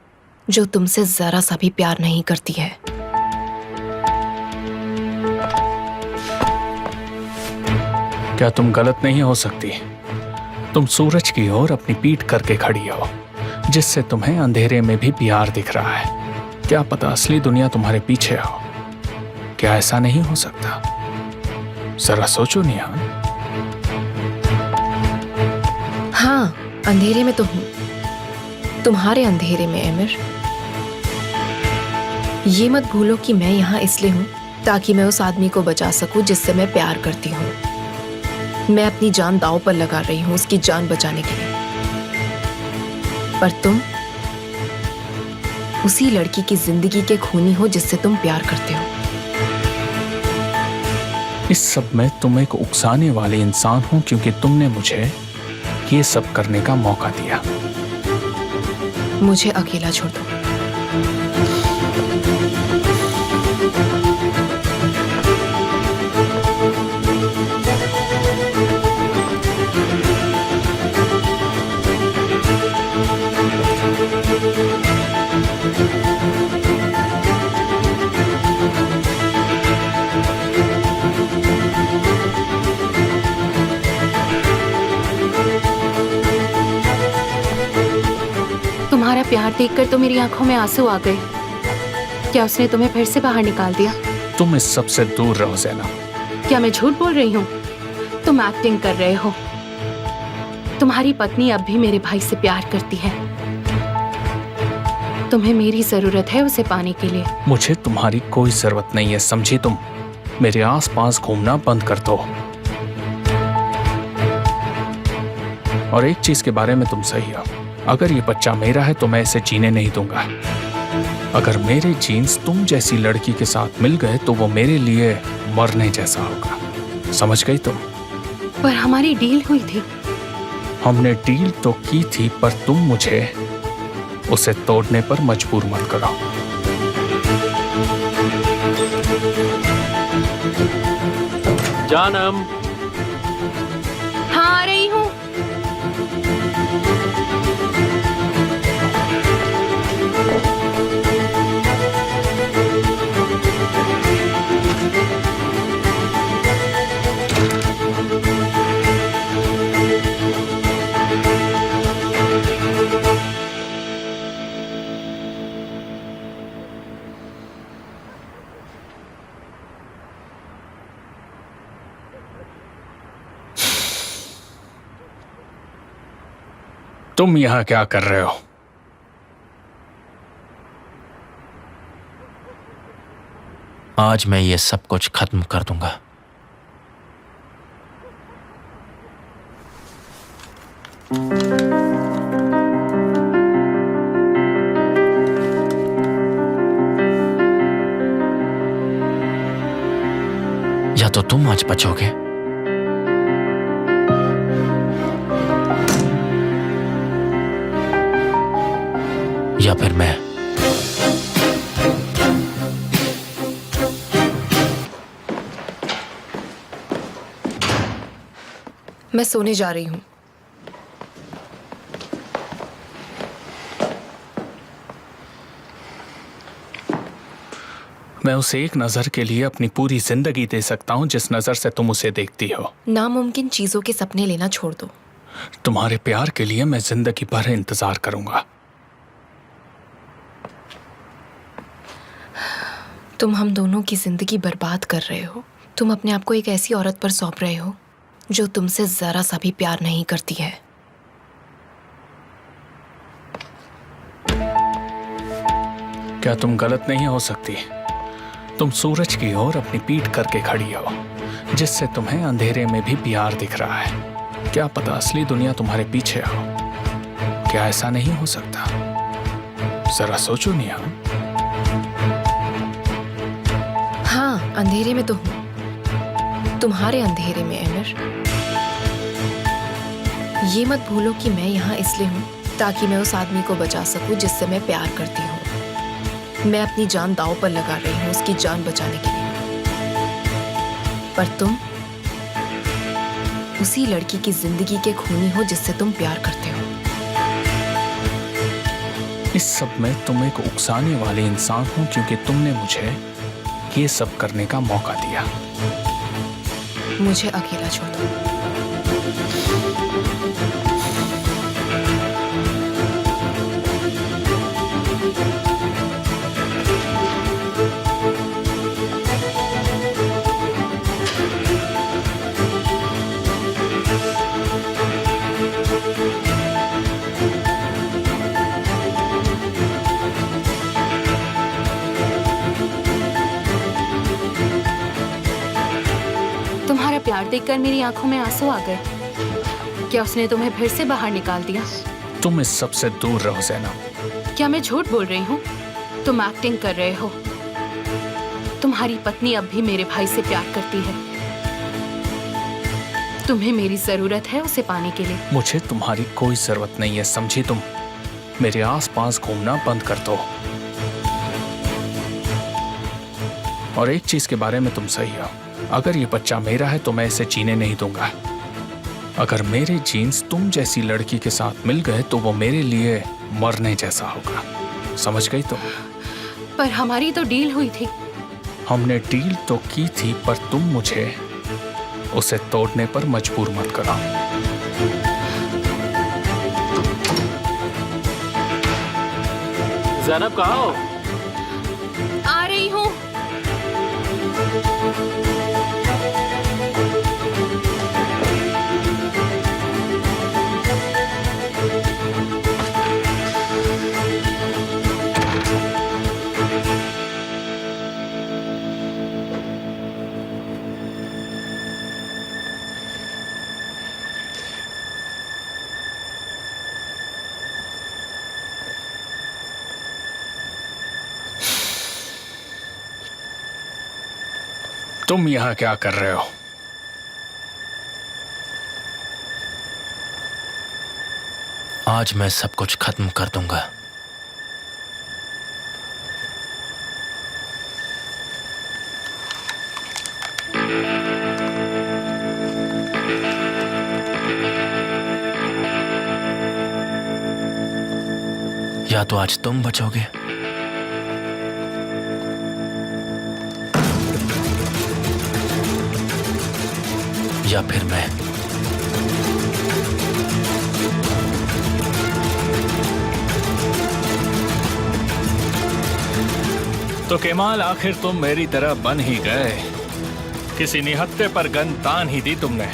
जो तुमसे जरा सा भी प्यार नहीं करती है। क्या तुम गलत नहीं हो सकती? तुम सूरज की ओर अपनी पीठ करके खड़ी हो, जिससे तुम्हें अंधेरे में भी प्यार दिख रहा है। क्या पता असली दुनिया तुम्हारे पीछे हो? क्या ऐसा नहीं हो सकता? जरा सोचो निहान। हाँ, अंधेरे में तो हूँ, तुम्हारे अंधेरे में एमिर। ये मत भूलो कि मैं यहाँ इसलिए हूँ ताकि मैं उस आदमी को बचा सकूं जिससे मैं प्यार करती हूँ। मैं अपनी जान दांव पर लगा रही हूँ उसकी जान बचाने के लिए। पर तुम उसी लड़की की जिंदगी के खूनी हो जिससे तुम प्यार करते हो। इस सब में तुम एक उकसाने वाले इंसान हो क्योंकि तुमने मुझे ये सब करने का मौका दिया। मुझे अकेला छोड़ दो। तुम्हारा प्यार देखकर तो मेरी आंखों में आंसू आ गए। क्या उसने तुम्हें फिर से बाहर निकाल दिया? तुम इस सब से दूर रहो ज़ैनब। क्या मैं झूठ बोल रही हूँ? तुम एक्टिंग कर रहे हो। तुम्हारी पत्नी अब भी मेरे भाई से प्यार करती है। तुम्हें मेरी जरूरत है उसे पाने के लिए। मुझे तुम्हारी कोई जरूरत नहीं है, समझी? तुम मेरे आसपास घूमना बंद कर दो। और एक चीज के बारे में तुम सही हो, अगर ये बच्चा मेरा है तो मैं इसे जीने नहीं दूंगा। अगर मेरे जीन्स तुम जैसी लड़की के साथ मिल गए तो वो मेरे लिए मरने जैसा होगा। समझ गई तुम? पर हमारी डील हुई थी। हमने डील तो की थी, पर तुम मुझे उसे तोड़ने पर मजबूर मत करो। जानम। हाँ, आ रही हूँ। तुम यहाँ क्या कर रहे हो? आज मैं ये सब कुछ खत्म कर दूंगा। या तो तुम आज बचोगे या फिर मैं। मैं सोने जा रही हूँ। मैं उसे एक नजर के लिए अपनी पूरी जिंदगी दे सकता हूँ जिस नजर से तुम उसे देखती हो। नामुमकिन चीजों के सपने लेना छोड़ दो। तुम्हारे प्यार के लिए मैं जिंदगी भर इंतजार करूंगा। तुम हम दोनों की जिंदगी बर्बाद कर रहे हो। तुम अपने आप को एक ऐसी औरत पर सौंप रहे हो जो तुमसे जरा सा भी प्यार नहीं करती है। क्या तुम गलत नहीं हो सकती? तुम सूरज की ओर अपनी पीठ करके खड़ी हो, जिससे तुम्हें अंधेरे में भी प्यार दिख रहा है। क्या पता असली दुनिया तुम्हारे पीछे हो? क्या ऐसा नहीं हो सकता? जरा सोचो निहान। हाँ, अंधेरे में तो हूँ, तुम्हारे अंधेरे में एमिर। ये मत भूलो कि मैं यहाँ इसलिए हूँ ताकि मैं उस आदमी को बचा सकूं जिससे मैं प्यार करती हूँ। मैं अपनी जान दांव पर लगा रही हूँ उसकी जान बचाने के लिए। पर तुम उसी लड़की की जिंदगी के खूनी हो जिससे तुम प्यार करते हो। इस सब में तुम एक उकसाने वाले इंसान हो क्योंकि तुमने मुझे ये सब करने का मौका दिया। मुझे अकेला छोड़ दो। तुम्हारा प्यार देखकर मेरी आंखों में आंसू आ गए। क्या उसने तुम्हें फिर से बाहर निकाल दिया? तुम इस सब से दूर रहो ज़ैनब। क्या मैं झूठ बोल रही हूँ? तुम एक्टिंग कर रहे हो। तुम्हारी पत्नी अब भी मेरे भाई से प्यार करती है। तुम्हें मेरी जरूरत है उसे पाने के लिए। मुझे तुम्हारी कोई जरूरत नहीं है, समझी तुम? मेरे आसपास घूमना बंद कर दो। और एक चीज के बारे में तुम सही हो, अगर ये बच्चा मेरा है तो मैं इसे जीने नहीं दूंगा। अगर मेरे जीन्स तुम जैसी लड़की के साथ मिल गए तो वो मेरे लिए मरने जैसा होगा, समझ गई तुम? पर हमारी तो डील हुई थी। हमने डील तो की थी, पर तुम मुझे उसे तोड़ने पर मजबूर मत करो। ज़ैनब कहाँ हो? आ रही हूँ। तुम यहाँ क्या कर रहे हो? आज मैं सब कुछ खत्म कर दूंगा। या तो आज तुम बचोगे या फिर मैं। तो केमाल, आखिर तुम मेरी तरह बन ही गए। किसी निहत्थे पर गन तान ही दी तुमने।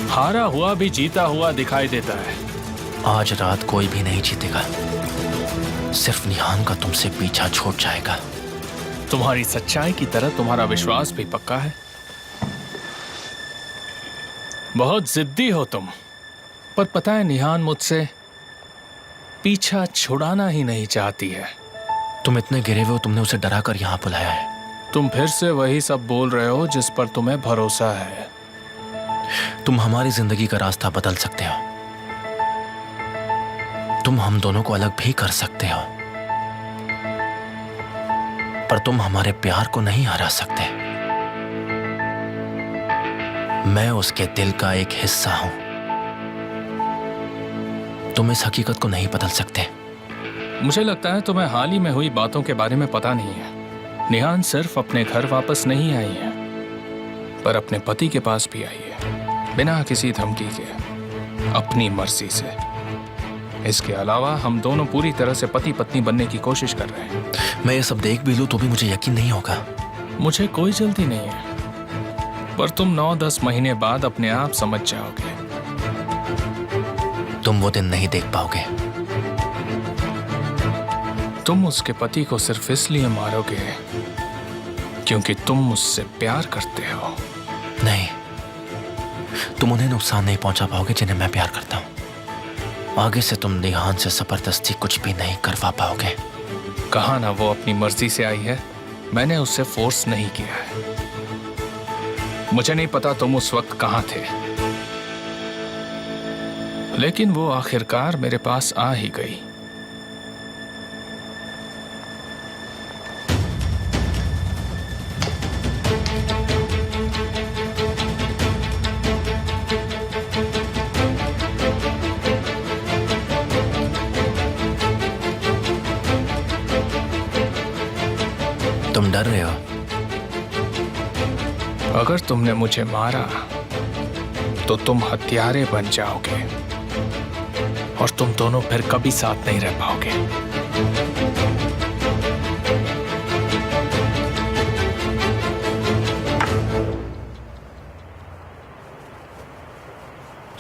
हारा हुआ भी जीता हुआ दिखाई देता है। आज रात कोई भी नहीं जीतेगा, सिर्फ निहान का तुमसे पीछा छूट जाएगा। तुम्हारी सच्चाई की तरह तुम्हारा विश्वास भी पक्का है। बहुत जिद्दी हो तुम, पर पता है निहान मुझसे पीछा छुड़ाना ही नहीं चाहती है। तुम इतने गिरे हुए हो, तुमने उसे डरा कर यहाँ बुलाया है। तुम फिर से वही सब बोल रहे हो जिस पर तुम्हें भरोसा है। तुम हमारी जिंदगी का रास्ता बदल सकते हो, तुम हम दोनों को अलग भी कर सकते हो, पर तुम हमारे प्यार को नहीं हरा सकते। मैं उसके दिल का एक हिस्सा हूं। तुम इस हकीकत को नहीं बदल सकते। मुझे लगता है तुम्हें हाल ही में हुई बातों के बारे में पता नहीं है। निहान सिर्फ अपने घर वापस नहीं आई है, पर अपने पति के पास भी आई है, बिना किसी धमकी के, अपनी मर्जी से। इसके अलावा हम दोनों पूरी तरह से पति पत्नी बनने की कोशिश कर रहे हैं। मैं ये सब देख भी लूं तो भी मुझे यकीन नहीं होगा। मुझे कोई जल्दी नहीं है, पर तुम 9-10 महीने बाद अपने आप समझ जाओगे। तुम वो दिन नहीं देख पाओगे। तुम उसके पति को सिर्फ इसलिए मारोगे क्योंकि तुम मुझसे प्यार करते हो। नहीं, तुम उन्हें नुकसान नहीं पहुंचा पाओगे जिन्हें मैं प्यार करता हूं। आगे से तुम निहान से जबरदस्ती कुछ भी नहीं करवा पाओगे। कहा ना वो अपनी मर्जी से आई है, मैंने उससे फोर्स नहीं किया है। मुझे नहीं पता तुम उस वक्त कहां थे, लेकिन वो आखिरकार मेरे पास आ ही गई। तुम डर रहे हो? अगर तुमने मुझे मारा तो तुम हत्यारे बन जाओगे और तुम दोनों फिर कभी साथ नहीं रह पाओगे।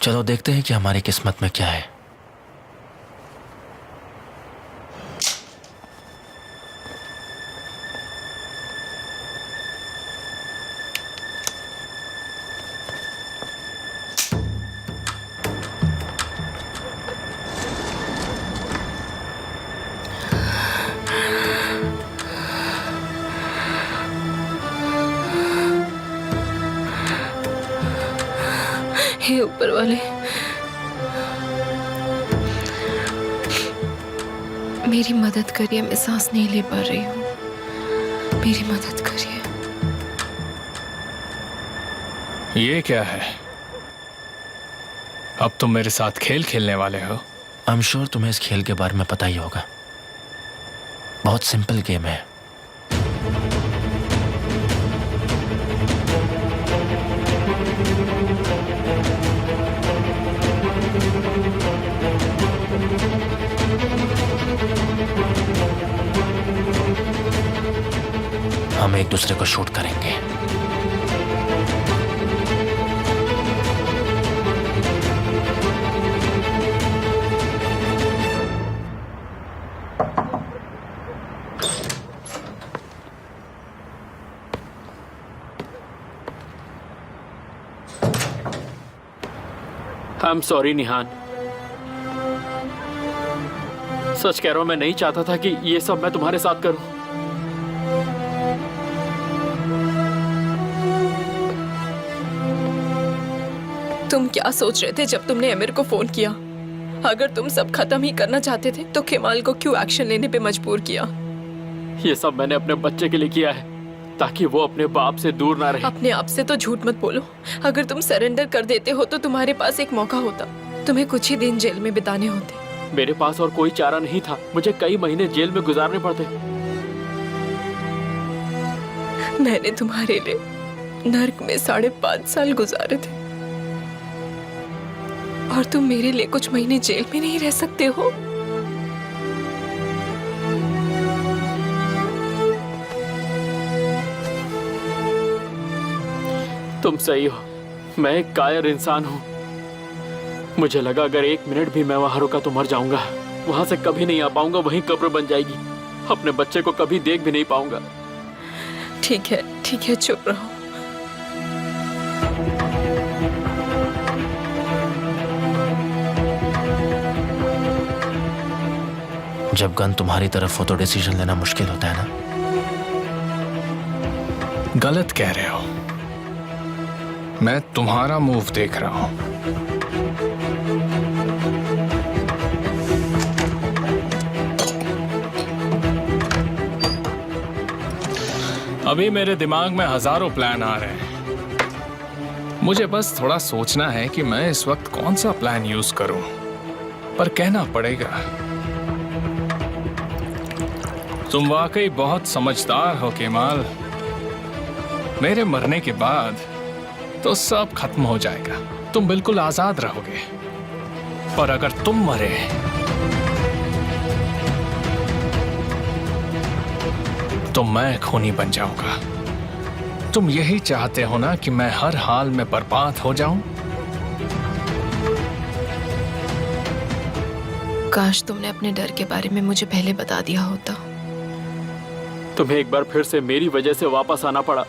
चलो देखते हैं कि हमारी किस्मत में क्या है। हे ऊपर वाले, मेरी मदद करिए। मैं सांस नहीं ले पा रही हूँ, मेरी मदद करिए। ये क्या है? अब तुम मेरे साथ खेल खेलने वाले हो? आई एम श्योर तुम्हें इस खेल के बारे में पता ही होगा। बहुत सिंपल गेम है। हम एक दूसरे को शूट करेंगे। आई एम सॉरी निहान। सच कह रहा हूं, मैं नहीं चाहता था कि ये सब मैं तुम्हारे साथ करूं। तुम क्या सोच रहे थे जब तुमने अमीर को फोन किया? अगर तुम सब खत्म ही करना चाहते थे तो केमाल को क्यों एक्शन लेने पे मजबूर किया? ये सब मैंने अपने बच्चे के लिए किया है, ताकि वो अपने बाप से दूर ना रहे। अपने आप से तो झूठ मत बोलो। अगर तुम सरेंडर कर देते हो तो तुम्हारे पास एक मौका होता। तुम्हें कुछ ही दिन जेल में बिताने होते। मेरे पास और कोई चारा नहीं था। मुझे कई महीने जेल में गुजारने पड़ते। मैंने तुम्हारे लिए नर्क में 5.5 साल गुजारे थे, और तुम मेरे लिए कुछ महीने जेल में नहीं रह सकते हो? तुम सही हो, मैं एक कायर इंसान हूँ। मुझे लगा अगर 1 मिनट भी मैं वहां रुका तो मर जाऊंगा। वहां से कभी नहीं आ पाऊंगा, वहीं कब्र बन जाएगी। अपने बच्चे को कभी देख भी नहीं पाऊंगा। ठीक है, चुप रहो। जब गन तुम्हारी तरफ हो तो डिसीजन लेना मुश्किल होता है ना? गलत कह रहे हो। मैं तुम्हारा मूव देख रहा हूं। अभी मेरे दिमाग में हजारों प्लान आ रहे हैं। मुझे बस थोड़ा सोचना है कि मैं इस वक्त कौन सा प्लान यूज करूं, पर कहना पड़ेगा तुम वाकई बहुत समझदार हो केमाल। मेरे मरने के बाद तो सब खत्म हो जाएगा, तुम बिल्कुल आजाद रहोगे। पर अगर तुम मरे तो मैं खूनी बन जाऊंगा। तुम यही चाहते हो ना कि मैं हर हाल में बर्बाद हो जाऊं? काश तुमने अपने डर के बारे में मुझे पहले बता दिया होता। तुम्हें एक बार फिर से मेरी वजह से वापस आना पड़ा।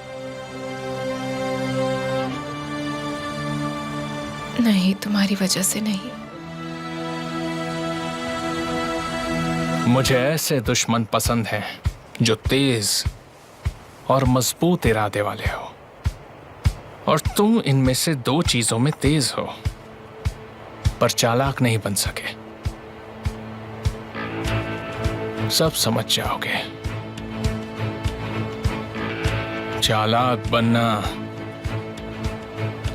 नहीं, तुम्हारी वजह से नहीं। मुझे ऐसे दुश्मन पसंद हैं जो तेज और मजबूत इरादे वाले हो, और तुम इनमें से दो चीजों में तेज हो, पर चालाक नहीं बन सके। सब समझ जाओगे। चालाक बनना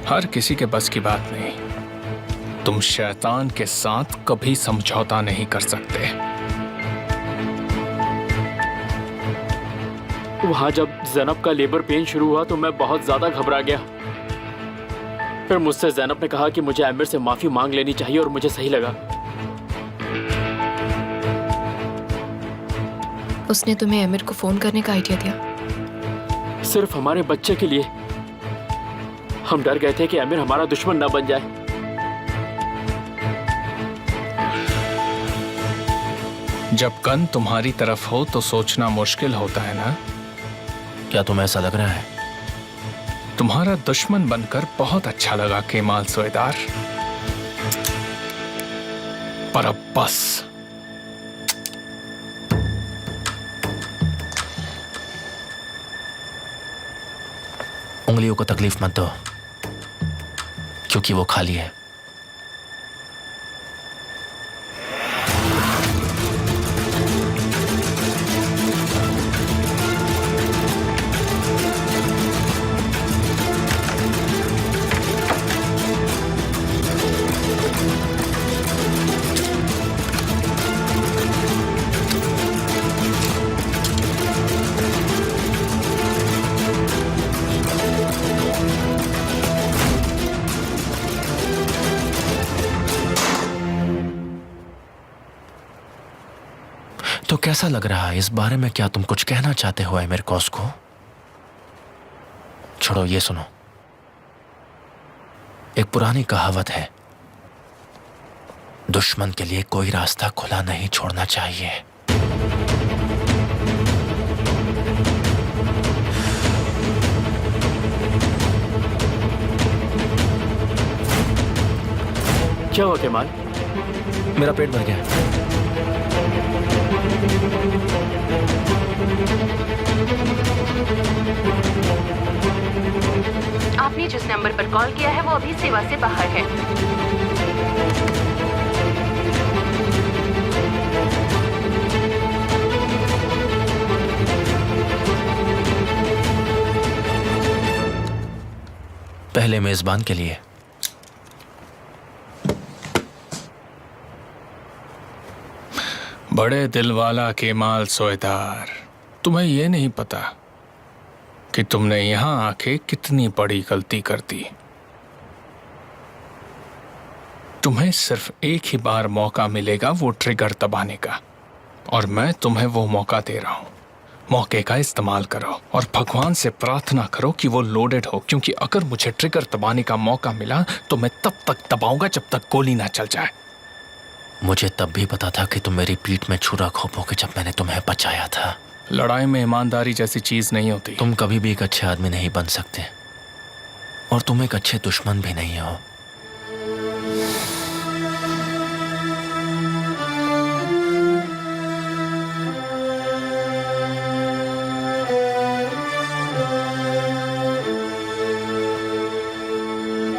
हर किसी के बस की बात नहीं। तुम शैतान के साथ कभी समझौता नहीं कर सकते। वहां जब ज़ैनब का लेबर पेन शुरू हुआ तो मैं बहुत ज्यादा घबरा गया। फिर मुझसे ज़ैनब ने कहा कि मुझे आमिर से माफी मांग लेनी चाहिए, और मुझे सही लगा। उसने तुम्हें आमिर को फोन करने का आइडिया दिया? सिर्फ हमारे बच्चे के लिए। हम डर गए थे कि आमिर हमारा दुश्मन न बन जाए। जब गन तुम्हारी तरफ हो तो सोचना मुश्किल होता है ना? क्या तुम्हें ऐसा लग रहा है? तुम्हारा दुश्मन बनकर बहुत अच्छा लगा केमाल सोएदार, पर अब बस। उंगलियों को तकलीफ मत दो, क्योंकि वो खाली है। तो कैसा लग रहा है इस बारे में? क्या तुम कुछ कहना चाहते हो आमिर कौस को? छोड़ो, ये सुनो। एक पुरानी कहावत है, दुश्मन के लिए कोई रास्ता खुला नहीं छोड़ना चाहिए। क्या हुआ केमाल? मेरा पेट भर गया। आपने जिस नंबर पर कॉल किया है वो अभी सेवा से बाहर है। पहले मेजबान के लिए। बड़े दिल वाला केमाल सोएदार, तुम्हें यह नहीं पता कि तुमने यहां आके कितनी बड़ी गलती कर दी। तुम्हें सिर्फ एक ही बार मौका मिलेगा वो ट्रिगर दबाने का, और मैं तुम्हें वो मौका दे रहा हूं। मौके का इस्तेमाल करो और भगवान से प्रार्थना करो कि वो लोडेड हो, क्योंकि अगर मुझे ट्रिगर दबाने का मौका मिला तो मैं तब तक दबाऊंगा जब तक गोली ना चल जाए। मुझे तब भी पता था कि तुम मेरी पीठ में छुरा घोंपोगे जब मैंने तुम्हें बचाया था। लड़ाई में ईमानदारी जैसी चीज नहीं होती। तुम कभी भी एक अच्छे आदमी नहीं बन सकते, और तुम एक अच्छे दुश्मन भी नहीं हो।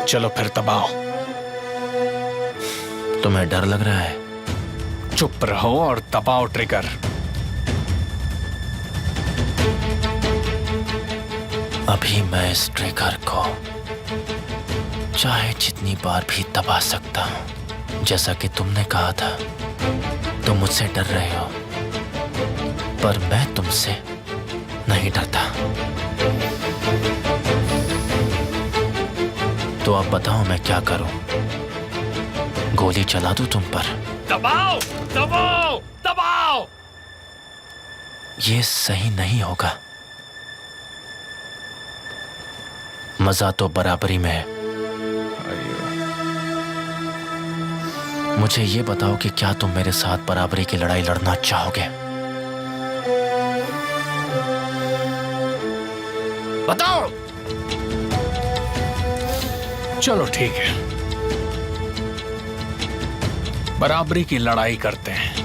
चलो फिर दबाओ। तुम्हें डर लग रहा है? चुप रहो और दबाओ ट्रिगर। अभी मैं इस ट्रिगर को चाहे जितनी बार भी दबा सकता हूं। जैसा कि तुमने कहा था, तुम मुझसे डर रहे हो, पर मैं तुमसे नहीं डरता। तो अब बताओ मैं क्या करूं? गोली चला दूं तुम पर? दबाओ, दबाओ, दबाओ। ये सही नहीं होगा। मजा तो बराबरी में है। मुझे ये बताओ कि क्या तुम मेरे साथ बराबरी की लड़ाई लड़ना चाहोगे? बताओ। चलो ठीक है, बराबरी की लड़ाई करते हैं।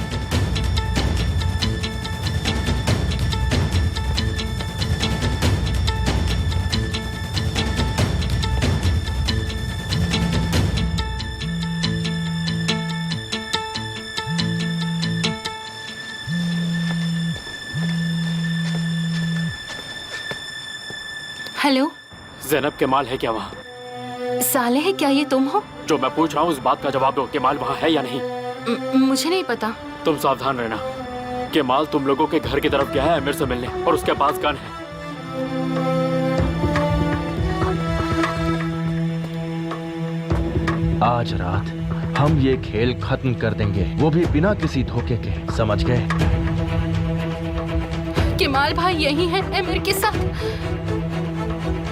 हेलो, जैनब, केमाल है क्या वहाँ? साले है क्या ये तुम हो? जो मैं पूछ रहा हूँ उस बात का जवाब दो। केमाल वहाँ है या नहीं? मुझे नहीं पता। तुम सावधान रहना। केमाल तुम लोगों के घर की तरफ गया है अमीर से मिलने, और उसके पास गन है। आज रात हम ये खेल खत्म कर देंगे, वो भी बिना किसी धोखे के, समझ गए? केमाल भाई यही है अमीर के साथ।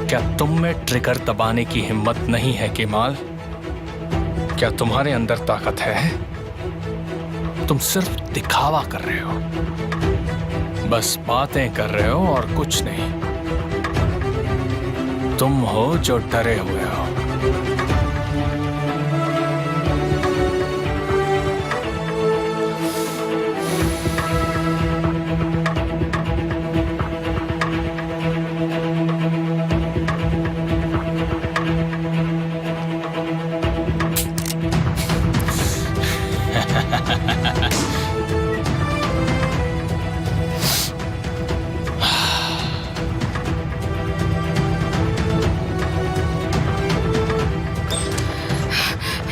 क्या तुम में ट्रिगर दबाने की हिम्मत नहीं है केमाल? क्या तुम्हारे अंदर ताकत है? तुम सिर्फ दिखावा कर रहे हो, बस बातें कर रहे हो और कुछ नहीं। तुम हो जो डरे हुए हो।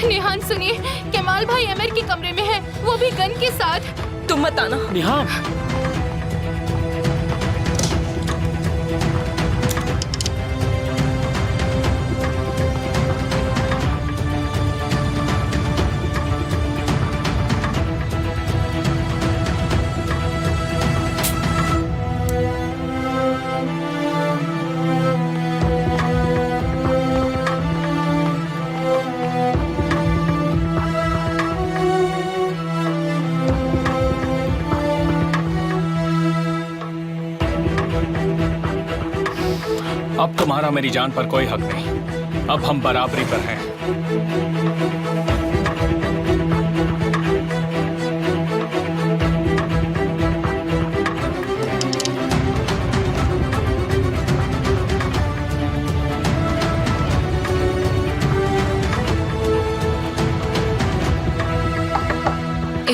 निहान सुनिए, केमाल भाई अमीर के कमरे में है, वो भी गन के साथ। तुम मत आना। निहान, अब तुम्हारा मेरी जान पर कोई हक नहीं। अब हम बराबरी पर हैं।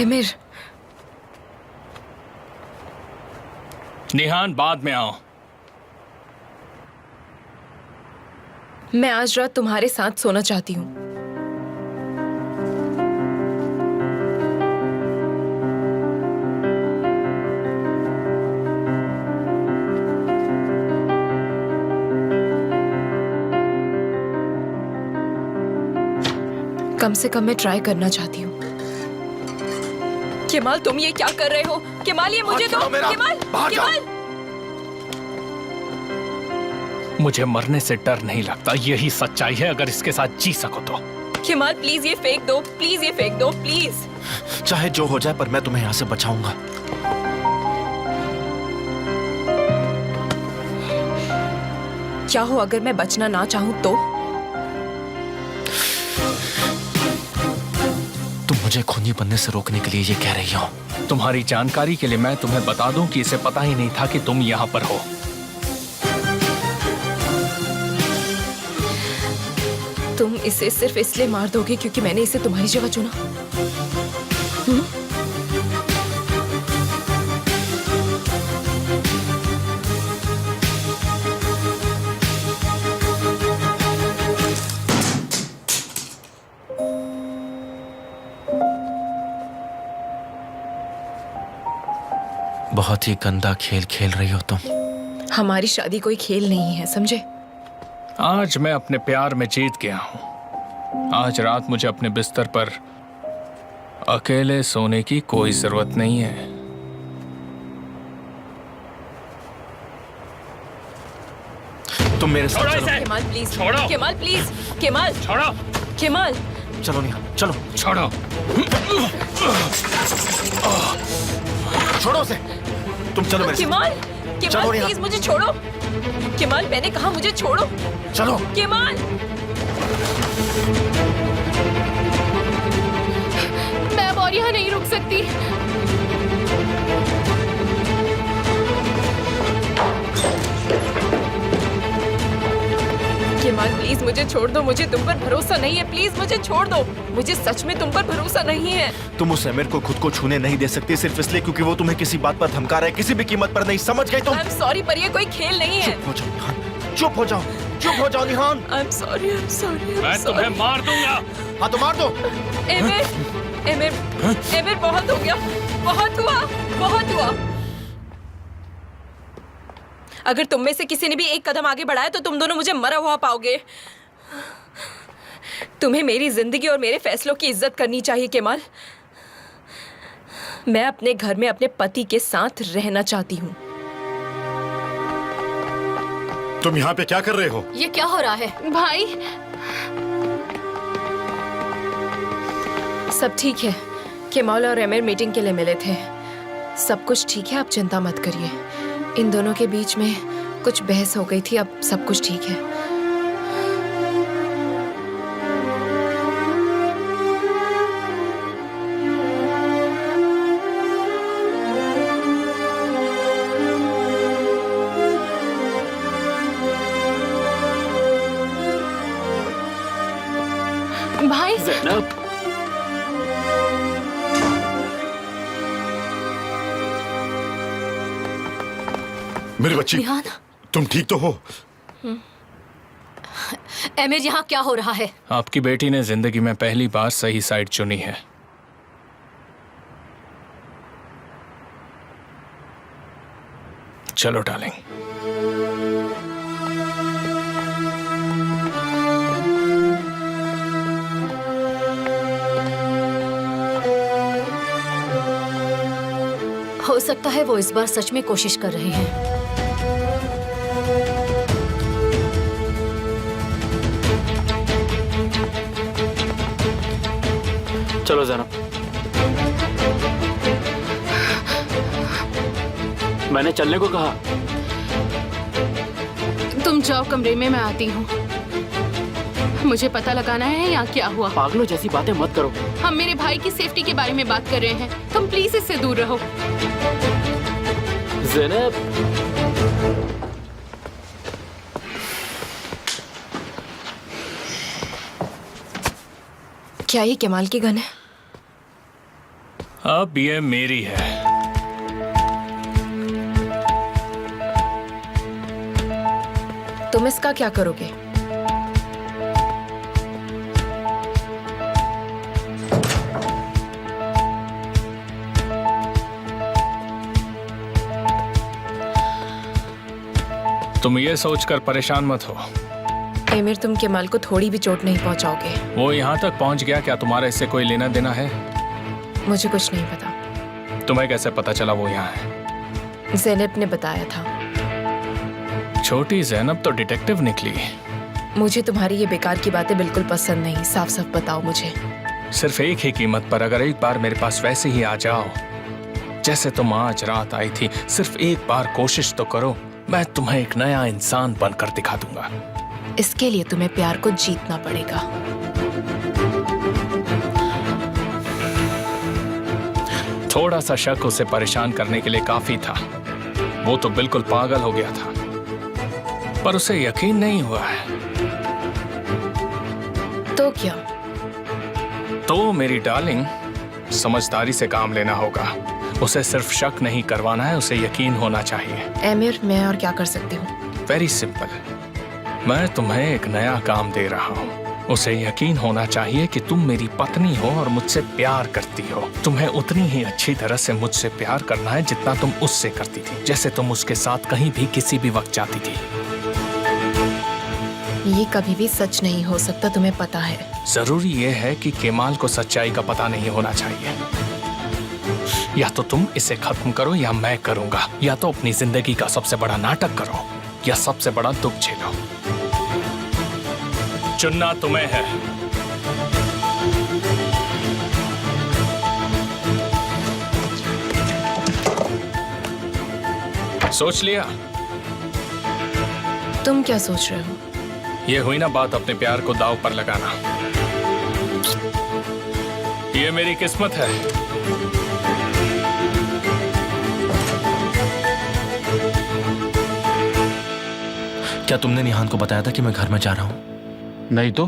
अमीर, निहान, बाद में आओ। मैं आज रात तुम्हारे साथ सोना चाहती हूँ। कम से कम मैं ट्राई करना चाहती हूँ। केमाल, तुम ये क्या कर रहे हो? केमाल, ये मुझे दो। Kemal, Kemal. मुझे मरने से डर नहीं लगता, यही सच्चाई है। अगर इसके साथ जी सको तो। केमाल, प्लीज ये फेंक दो, प्लीज ये फेंक दो, प्लीज। चाहे जो हो जाए, पर मैं तुम्हें यहाँ से बचाऊंगा। क्या हो अगर मैं बचना ना चाहूँ तो? तुम मुझे खूनी बनने से रोकने के लिए ये कह रही हो? तुम्हारी जानकारी के लिए मैं तुम्हें बता दूं कि इसे पता ही नहीं था कि तुम यहाँ पर हो। तुम इसे सिर्फ इसलिए मार दोगे क्योंकि मैंने इसे तुम्हारी जगह चुना? बहुत ही गंदा खेल खेल रही हो तुम। हमारी शादी कोई खेल नहीं है, समझे? आज मैं अपने प्यार में जीत गया हूं। आज रात मुझे अपने बिस्तर पर अकेले सोने की कोई जरूरत नहीं है। तुम मेरे साथ छोड़ो चलो। इसे। केमाल प्लीज, छोड़ो। केमाल प्लीज, केमाल, छोड़ो। केमाल। चलो निहान, चलो। छोड़ो। छोड़ो उसे। तुम चलो मेरे साथ। केमाल, चलो केमाल नेहा। प्लीज मुझे छोड़ो। केमाल मैंने कहा मुझे छोड़ो। चलो। केमाल। मैं अब और यहाँ नहीं रुक सकती। केमाल प्लीज मुझे छोड़ दो, मुझे तुम पर भरोसा नहीं है, प्लीज मुझे छोड़ दो, मुझे सच में तुम पर भरोसा नहीं है। तुम उस अमीर को खुद को छूने नहीं दे सकती सिर्फ इसलिए क्योंकि वो तुम्हें किसी बात पर धमका रहा है, किसी भी कीमत पर नहीं। समझ गई तुम? आई एम सॉरी पर ये कोई खेल नहीं है। चुप हो जाओ निहान, चुप हो जाओ, चुप हो जाओ Nihan. I am sorry, I am sorry. मैं तुम्हें मार दूंगा। हाँ तो मार दो। एमिर, एमिर, एमिर बहुत हो गया, बहुत हुआ, बहुत हुआ। अगर तुम में से किसी ने भी एक कदम आगे बढ़ाया तो तुम दोनों मुझे मरा हुआ पाओगे। तुम्हें मेरी जिंदगी और मेरे फैसलों की इज्जत करनी चाहिए केमाल। मैं अपने घर में अपने पति के साथ रहना चाहती हूँ। तुम यहाँ पे क्या कर रहे हो? ये क्या हो रहा है? भाई, सब ठीक है। केमाल और एमिर मीटिंग के लिए मिले थे। सब कुछ ठीक है, आप चिंता मत करिए। इन दोनों के बीच में कुछ बहस हो गई थी, अब सब कुछ ठीक है। भाई, ज़ैनब, मेरी बच्ची, निहान, तुम ठीक तो हो? एमिर यहाँ क्या हो रहा है? आपकी बेटी ने जिंदगी में पहली बार सही साइड चुनी है। चलो डार्लिंग। हो सकता है वो इस बार सच में कोशिश कर रहे हैं। चलो ज़ैनब। मैंने चलने को कहा। तुम जाओ कमरे में, मैं आती हूँ। मुझे पता लगाना है यहाँ क्या हुआ। पागलों जैसी बातें मत करो। हम मेरे भाई की सेफ्टी के बारे में बात कर रहे हैं, तुम प्लीज इससे दूर रहो। ज़ैनब, क्या ये केमाल की गन है? अब ये मेरी है। तुम इसका क्या करोगे? तुम ये सोचकर परेशान मत हो। एमिर, तुम केमाल को थोड़ी भी चोट नहीं पहुंचाओगे। वो यहाँ तक पहुँच गया, क्या तुम्हारा इससे कोई लेना देना है? मुझे कुछ नहीं पता। तुम्हें कैसे पता चला वो यहाँ है? ज़ैनब ने बताया था। छोटी ज़ैनब तो डिटेक्टिव निकली। मुझे तुम्हारी ये बेकार की बातें बिल्कुल पसंद नहीं। साफ साफ बताओ मुझे। सिर्फ एक ही कीमत पर अगर एक बार मेरे पास वैसे ही आ जाओ जैसे तुम आज रात आई थी, सिर्फ एक बार कोशिश तो करो, मैं तुम्हें एक नया इंसान बनकर दिखा दूंगा। इसके लिए तुम्हें प्यार को जीतना पड़ेगा। थोड़ा सा शक उसे परेशान करने के लिए काफी था। वो तो बिल्कुल पागल हो गया था, पर उसे यकीन नहीं हुआ है। तो क्या? तो मेरी डार्लिंग, समझदारी से काम लेना होगा। उसे सिर्फ शक नहीं करवाना है, उसे यकीन होना चाहिए। एमिर, मैं और क्या कर सकती हूँ? वेरी सिंपल, मैं तुम्हें एक नया काम दे रहा हूँ। उसे यकीन होना चाहिए कि तुम मेरी पत्नी हो और मुझसे प्यार करती हो। तुम्हें उतनी ही अच्छी तरह से मुझसे प्यार करना है जितना तुम उससे करती थी, जैसे तुम उसके साथ कहीं भी किसी भी वक्त जाती थी। ये कभी भी सच नहीं हो सकता, तुम्हें पता है। जरूरी ये है कि केमाल को सच्चाई का पता नहीं होना चाहिए। या तो तुम इसे खत्म करो या मैं करूंगा, या तो अपनी जिंदगी का सबसे बड़ा नाटक करो। या सबसे बड़ा दुख झेलो। चुनना तुम्हें है। सोच लिया? तुम क्या सोच रहे हो? ये हुई ना बात अपने प्यार को दांव पर लगाना। ये मेरी किस्मत है। क्या तुमने निहान को बताया था कि मैं घर में जा रहा हूं? नहीं तो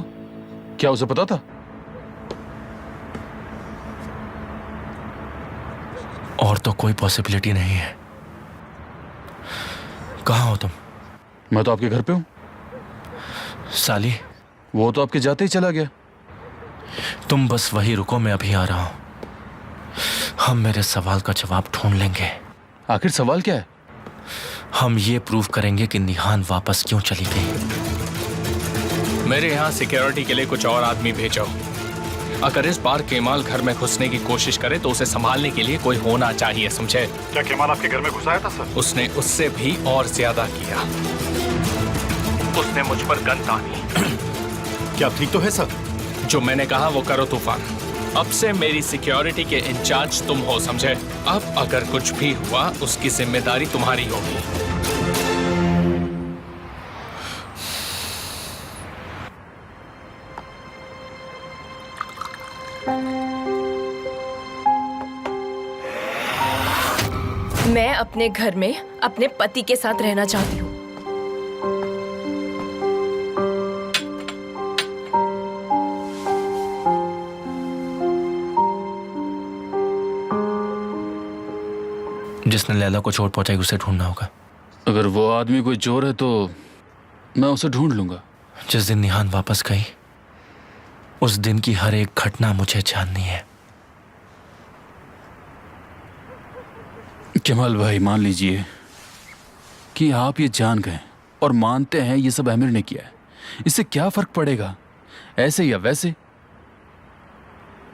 क्या उसे पता था? और तो कोई पॉसिबिलिटी नहीं है। कहाँ हो तुम? मैं तो आपके घर पे हूं। साली, वो तो आपके जाते ही चला गया। तुम बस वही रुको, मैं अभी आ रहा हूं। हम मेरे सवाल का जवाब ढूंढ लेंगे। आखिर सवाल क्या है? हम ये प्रूव करेंगे कि निहान वापस क्यों चली गई। मेरे यहाँ सिक्योरिटी के लिए कुछ और आदमी भेजो। अगर इस बार केमाल घर में घुसने की कोशिश करे तो उसे संभालने के लिए कोई होना चाहिए, समझे? क्या केमाल आपके घर में घुसाया था सर? उसने उससे भी और ज्यादा किया। उसने मुझ पर गन तानी। क्या आप ठीक तो है सर? जो मैंने कहा वो करो तूफान। अब से मेरी सिक्योरिटी के इंचार्ज तुम हो, समझे? अब अगर कुछ भी हुआ उसकी जिम्मेदारी तुम्हारी होगी। मैं अपने घर में अपने पति के साथ रहना चाहती हूँ। जिसने लैला को चोट पहुंचाई उसे ढूंढना होगा। अगर वो आदमी कोई चोर है तो मैं उसे ढूंढ लूंगा। जिस दिन निहान वापस गई उस दिन की हर एक घटना मुझे जाननी है। केमाल भाई, मान लीजिए कि आप ये जान गए और मानते हैं ये सब आमिर ने किया है। इससे क्या फर्क पड़ेगा, ऐसे या वैसे?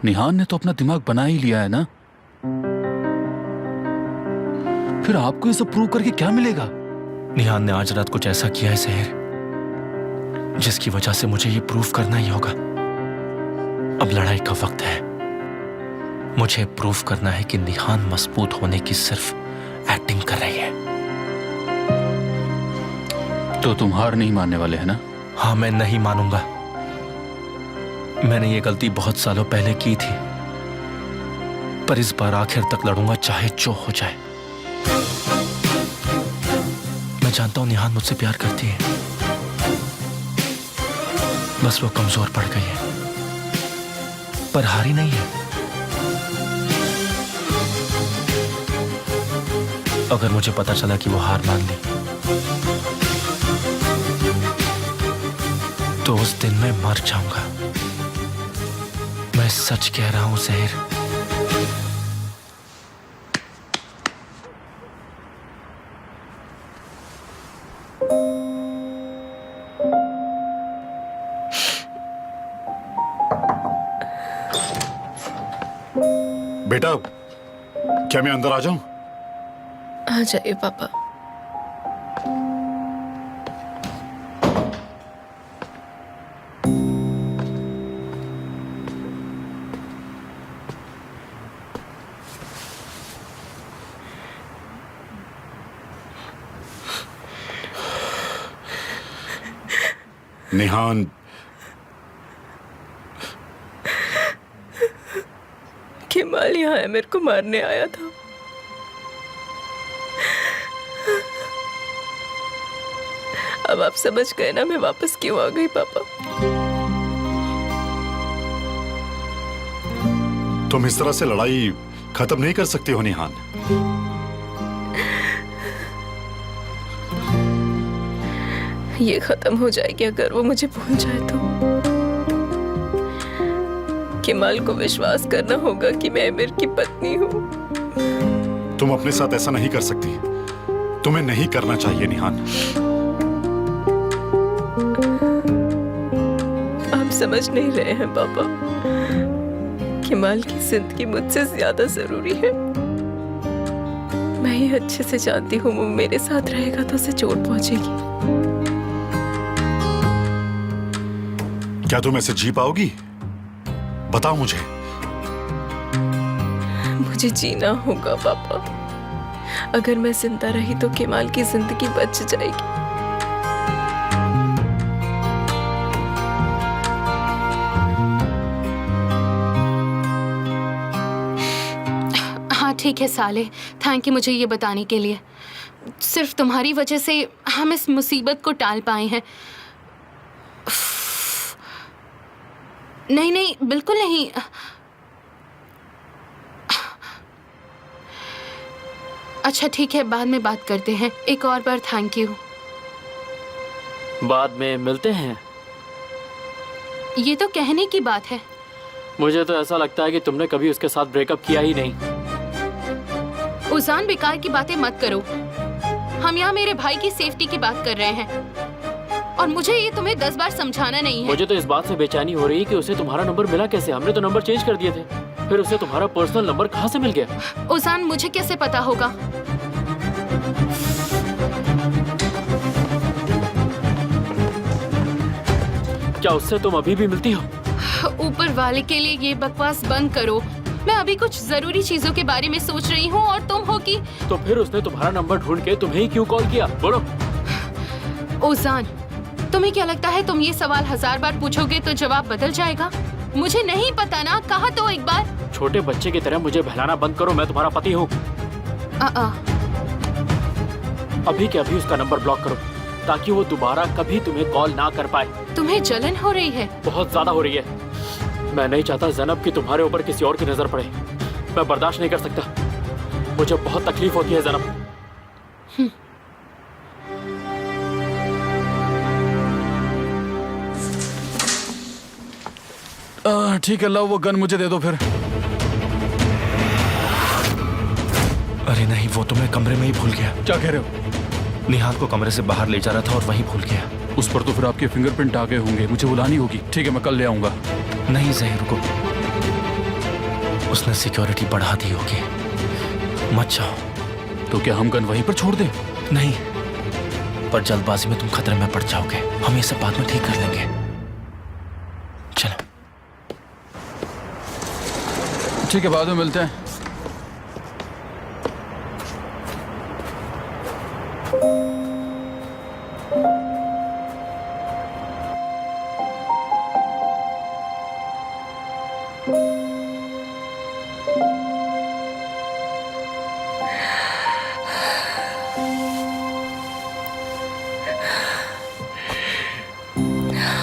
निहान ने तो अपना दिमाग बना ही लिया है ना। फिर आपको ये सब प्रूव करके क्या मिलेगा? निहान ने आज रात कुछ ऐसा किया है सहर, जिसकी वजह से मुझे ये प्रूव करना ही होगा। अब लड़ाई का वक्त है। मुझे प्रूव करना है कि निहान मजबूत होने की सिर्फ एक्टिंग कर रही है। तो तुम हार नहीं मानने वाले हैं ना? हाँ, मैं नहीं मानूंगा। मैंने ये गलती बहुत सालों पहले की थी, पर इस बार आखिर तक लड़ूंगा, चाहे जो हो जाए। मैं जानता हूं निहान मुझसे प्यार करती है, बस वो कमजोर पड़ गई है, पर हारी नहीं है। अगर मुझे पता चला कि वो हार मान ली तो उस दिन मैं मर जाऊंगा। मैं सच कह रहा हूं सहर। बेटा, क्या मैं अंदर आ जाऊं? आ जाइए पापा। निहान, केमाल यहाँ है, मेरे को मारने आया था। अब आप समझ गए ना मैं वापस क्यों आ गई पापा। तुम इस तरह से लड़ाई खत्म नहीं कर सकती हो निहान। ये खत्म हो जाएगी अगर वो मुझे भूल जाए तो। केमाल को विश्वास करना होगा कि मैं आमिर की पत्नी हूँ। तुम अपने साथ ऐसा नहीं कर सकती। तुम्हें नहीं करना चाहिए निहान। आप समझ नहीं रहे हैं पापा। केमाल की जिंदगी मुझसे ज्यादा जरूरी है। मैं ये अच्छे से जानती हूँ वो मेरे साथ रहेगा तो उसे चोट पहुंचेगी। क्या तुम ऐसे जी पाओगी? बताओ मुझे। मुझे जीना होगा पापा। अगर मैं जिंदा रही तो केमाल की जिंदगी बच जाएगी। हाँ ठीक है साले, थैंक यू मुझे ये बताने के लिए। सिर्फ तुम्हारी वजह से हम इस मुसीबत को टाल पाए हैं। नहीं नहीं, बिल्कुल नहीं। अच्छा ठीक है, बाद में बात करते हैं। एक और बार थैंक यू। बाद में मिलते हैं। ये तो कहने की बात है। मुझे तो ऐसा लगता है कि तुमने कभी उसके साथ ब्रेकअप किया ही नहीं। उजान, बेकार की बातें मत करो। हम यहाँ मेरे भाई की सेफ्टी की बात कर रहे हैं और मुझे ये तुम्हें 10 बार समझाना नहीं है। मुझे तो इस बात से बेचैनी हो रही है कि उसे तुम्हारा नंबर मिला कैसे? हमने तो नंबर चेंज कर दिए थे, फिर उसे तुम्हारा पर्सनल नंबर कहाँ से मिल गया? उजान, मुझे कैसे पता होगा? क्या उससे तुम अभी भी मिलती हो? ऊपर वाले के लिए ये बकवास बंद करो। मैं अभी कुछ जरूरी चीजों के बारे में सोच रही हूँ और तुम हो कि... तो फिर उसने तुम्हारा नंबर ढूंढ के तुम्हें ही क्यों कॉल किया? बोलो। ओजान, तुम्हें क्या लगता है तुम ये सवाल 1000 बार पूछोगे तो जवाब बदल जाएगा? मुझे नहीं पता ना, कहा तो एक बार। छोटे बच्चे की तरह मुझे बहलाना बंद करो। मैं तुम्हारा पति हूँ। अभी के अभी उसका नंबर ब्लॉक करो ताकि वो दोबारा कभी तुम्हें कॉल ना कर पाए। तुम्हें जलन हो रही है? बहुत ज्यादा हो रही है। मैं नहीं चाहता ज़ैनब कि तुम्हारे ऊपर किसी और की नजर पड़े। मैं बर्दाश्त नहीं कर सकता। मुझे बहुत तकलीफ होती है ज़ैनब। ठीक है, लो वो गन मुझे दे दो फिर। अरे नहीं, वो तो मैं कमरे में ही भूल गया। क्या कह रहे हो? निहाल को कमरे से बाहर ले जा रहा था और वहीं भूल गया। उस पर तो फिर आपके फिंगरप्रिंट आ गए होंगे, मुझे बुलानी होगी। ठीक है, मैं कल ले आऊंगा। नहीं ज़हीर को, उसने सिक्योरिटी बढ़ा दी होगी। मत जाओ। तो क्या हम गन वहीं पर छोड़ दें? नहीं, पर जल्दबाजी में तुम खतरे में पड़ जाओगे। हम ये सब बाद में ठीक कर लेंगे। चलो। ठीक है, बाद में मिलते हैं।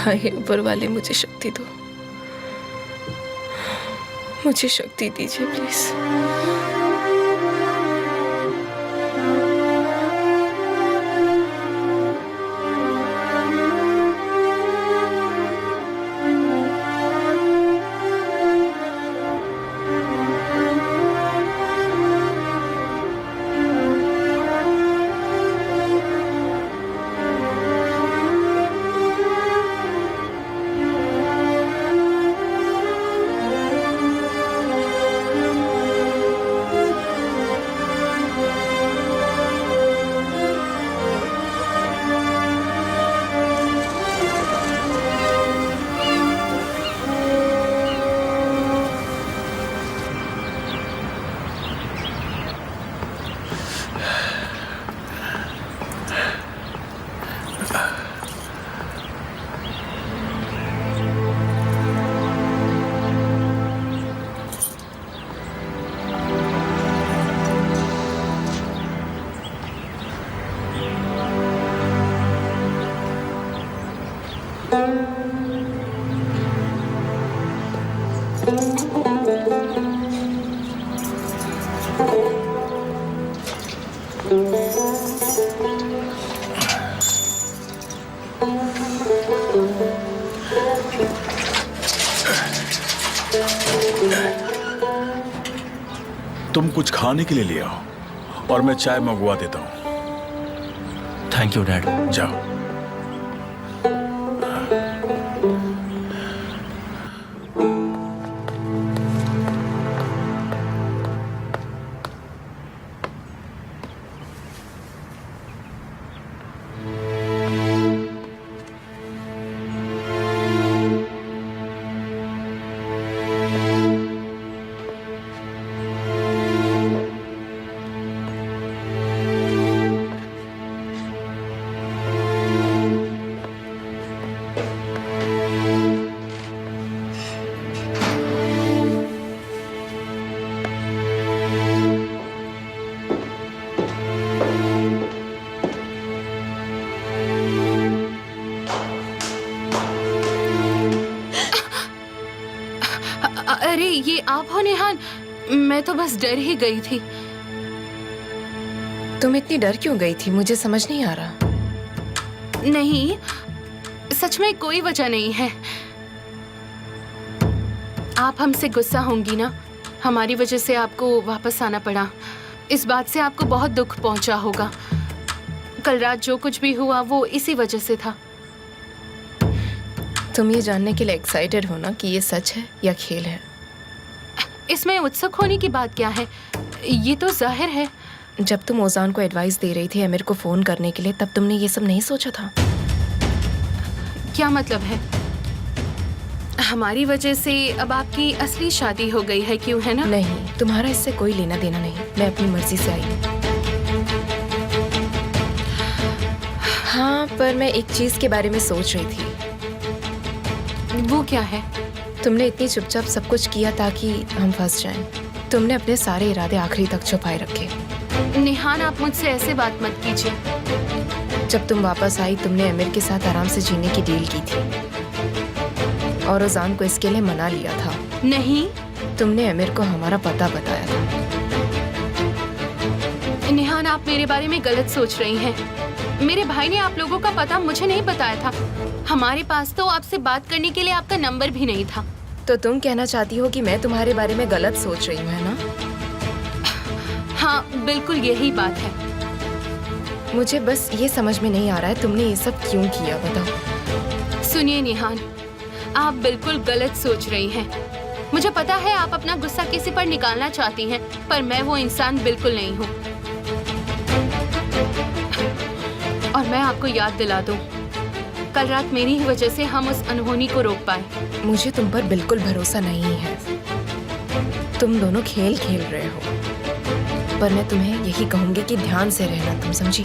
हाय ऊपर वाले, मुझे शक्ति दो। मुझे शक्ति दीजिए प्लीज। तुम कुछ खाने के लिए ले आओ और मैं चाय मंगवा देता हूँ। Thank you dad. जाओ। आप हो निहान? मैं तो बस डर ही गई थी। तुम इतनी डर क्यों गई थी? मुझे समझ नहीं आ रहा। नहीं, सच में कोई वजह नहीं है। आप हमसे गुस्सा होंगी ना, हमारी वजह से आपको वापस आना पड़ा। इस बात से आपको बहुत दुख पहुंचा होगा। कल रात जो कुछ भी हुआ वो इसी वजह से था। तुम ये जानने के लिए एक्साइटेड हो ना कि ये सच है या खेल है? इसमें उत्सुक होने की बात क्या है? ये तो जाहिर है। जब तुम ओजान को एडवाइस दे रही थी अमीर को फोन करने के लिए, तब तुमने ये सब नहीं सोचा था? क्या मतलब है? हमारी वजह से अब आपकी असली शादी हो गई है, क्यों है ना? नहीं, तुम्हारा इससे कोई लेना देना नहीं। मैं अपनी मर्जी से आई हूँ। हाँ, पर मैं एक चीज के बारे में सोच रही थी। वो क्या है? तुमने इतनी चुपचाप सब कुछ किया ताकि हम फंस जाएं। तुमने अपने सारे इरादे आखिरी तक छुपाए रखे। निहान, आप मुझसे ऐसे बात मत कीजिए। जब तुम वापस आई तुमने अमीर के साथ आराम से जीने की डील की थी और ओजान को इसके लिए मना लिया था। नहीं, तुमने अमीर को हमारा पता बताया था। निहान, आप मेरे बारे में गलत सोच रही हैं। मेरे भाई ने आप लोगों का पता मुझे नहीं बताया था। हमारे पास तो आपसे बात करने के लिए आपका नंबर भी नहीं था। तो तुम कहना चाहती हो कि मैं तुम्हारे बारे में गलत सोच रही हूँ, है ना? हाँ, बिल्कुल यही बात है। मुझे बस ये समझ में नहीं आ रहा है तुमने ये सब क्यों किया, बताओ। सुनिए निहान, आप बिल्कुल गलत सोच रही हैं। मुझे पता है आप अपना गुस्सा किसी पर निकालना चाहती हैं, पर मैं वो इंसान बिल्कुल नहीं हूँ। और मैं आपको याद दिला दूं, कल रात मेरी ही वजह से हम उस अनहोनी को रोक पाए। मुझे तुम पर बिल्कुल भरोसा नहीं है। तुम दोनों खेल खेल रहे हो, पर मैं तुम्हें यही कहूंगी कि ध्यान से रहना, तुम समझी?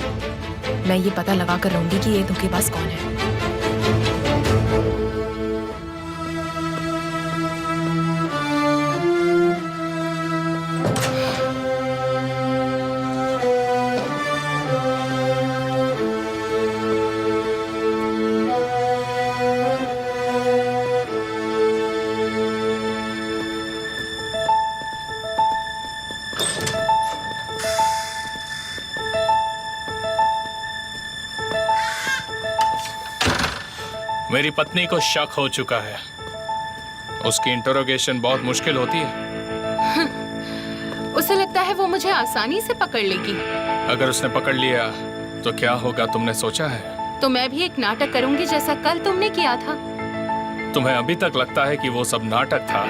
मैं ये पता लगा कर रहूंगी कि ये धोखेबाज कौन है। मेरी पत्नी को शक हो चुका है। उसकी इंटरोगेशन बहुत मुश्किल होती है। उसे लगता है वो मुझे आसानी से पकड़ लेगी। अगर उसने पकड़ लिया तो क्या होगा, तुमने सोचा है? तो मैं भी एक नाटक करूंगी जैसा कल तुमने किया था। तुम्हें अभी तक लगता है कि वो सब नाटक था?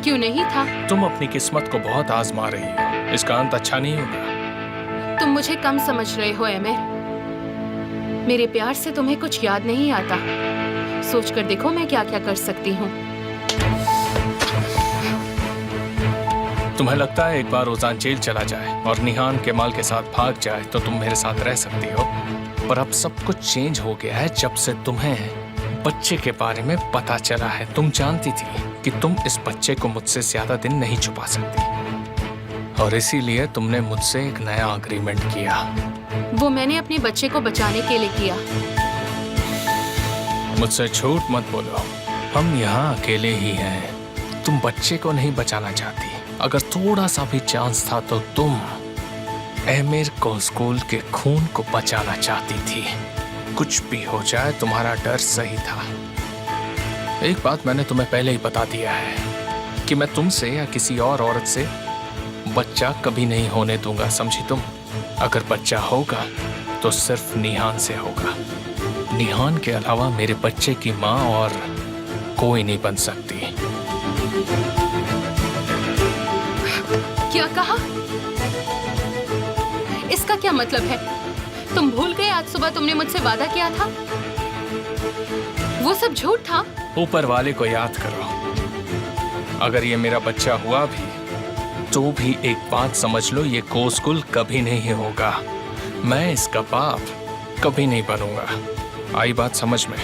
क्यों नहीं था? तुम अपनी किस्मत को बहुत आजमा रही हो। इसका अंत अच्छा नहीं होगा। तुम मुझे कम समझ रहे हो एमिर। मेरे प्यार से तुम्हें कुछ याद नहीं आता। सोच कर देखो मैं क्या क्या कर सकती हूँ। तुम्हें लगता है एक बार ओजान जेल चला जाए और निहान केमाल के साथ भाग जाए तो तुम मेरे साथ रह सकती हो, पर अब सब कुछ चेंज हो गया है जब से तुम्हें बच्चे के बारे में पता चला है। तुम जानती थी कि तुम इस बच्चे को मुझसे ज्यादा दिन नहीं छुपा सकती और इसीलिए तुमने मुझसे एक नया अग्रीमेंट किया। वो मैंने अपने बच्चे को बचाने के लिए किया। मुझसे झूठ मत बोलो, हम यहाँ अकेले ही हैं। तुम बच्चे को नहीं बचाना चाहती। अगर थोड़ा सा भी चांस था तो तुम एमिर को स्कूल के खून को बचाना चाहती थी। कुछ भी हो जाए तुम्हारा डर सही था। एक बात मैंने तुम्हें पहले ही बता दिया है कि मैं तुमसे या किसी और औरत से बच्चा कभी नहीं होने दूंगा, समझी तुम? अगर बच्चा होगा तो सिर्फ निहान से होगा। निहान के अलावा मेरे बच्चे की माँ और कोई नहीं बन सकती। क्या कहा? इसका क्या मतलब है? तुम भूल गए आज सुबह तुमने मुझसे वादा किया था? वो सब झूठ था। ऊपर वाले को याद करो। अगर ये मेरा बच्चा हुआ भी तो भी एक बात समझ लो, ये कोसकुल कभी नहीं होगा। मैं इसका बाप कभी नहीं बनूंगा। आई बात समझ में?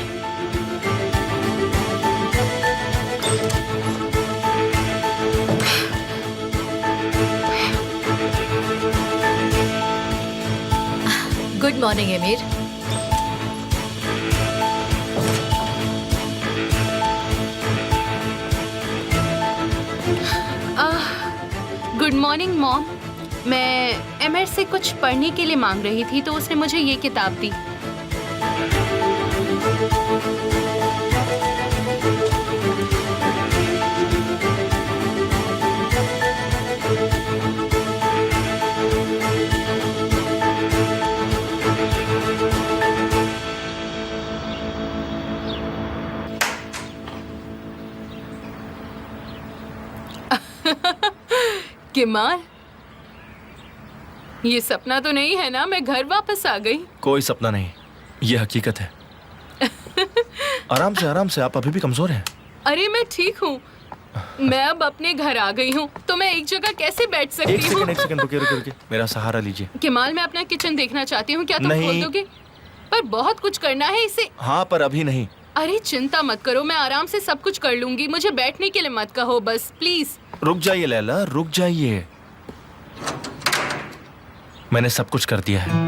Good morning emir. Good morning mom. मैं एमएड से कुछ पढ़ने के लिए मांग रही थी तो उसने मुझे ये किताब दी। केमाल, ये सपना तो नहीं है ना? मैं घर वापस आ गई। कोई सपना नहीं, ये हकीकत है। आराम से, आप अभी भी कमजोर हैं। अरे मैं ठीक हूँ। मैं अब अपने घर आ गई हूँ तो मैं एक जगह कैसे बैठ एक सकती हूँ? सेकंड रुकिए, मेरा सहारा लीजिए। केमाल, मैं अपना किचन देखना चाहती हूँ, क्या तुम नहीं। खोल दोगे? पर बहुत कुछ करना है इसे। हाँ, पर अभी नहीं। अरे चिंता मत करो, मैं आराम से सब कुछ कर लूंगी। मुझे बैठने के लिए मत कहो बस, प्लीज। रुक जाइए लैला, रुक जाइए। मैंने सब कुछ कर दिया है।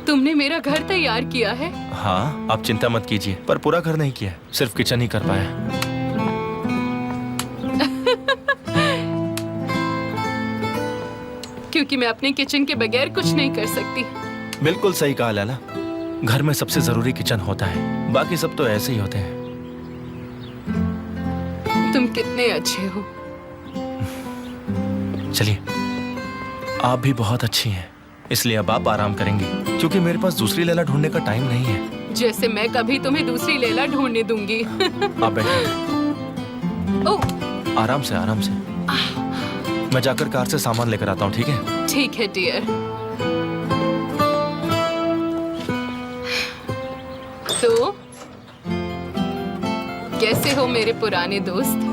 तुमने मेरा घर तैयार किया है? हाँ, आप चिंता मत कीजिए, पर पूरा घर नहीं किया, सिर्फ किचन ही कर पाया। क्योंकि मैं अपने किचन के बगैर कुछ नहीं कर सकती। बिल्कुल सही कहा लैला, घर में सबसे जरूरी किचन होता है, बाकी सब तो ऐसे ही होते हैं। तुम कितने अच्छे हो। चलिए, आप भी बहुत अच्छी हैं, इसलिए अब आप आराम करेंगी, क्योंकि मेरे पास दूसरी लैला ढूंढने का टाइम नहीं है। जैसे मैं कभी तुम्हें दूसरी लैला ढूंढने दूंगी। आप बैठिए। ओह, आराम से। मैं जाकर कार से सामान लेकर आता हूँ, ठीक है? ठीक है डियर। तो कैसे हो मेरे पुराने दोस्त?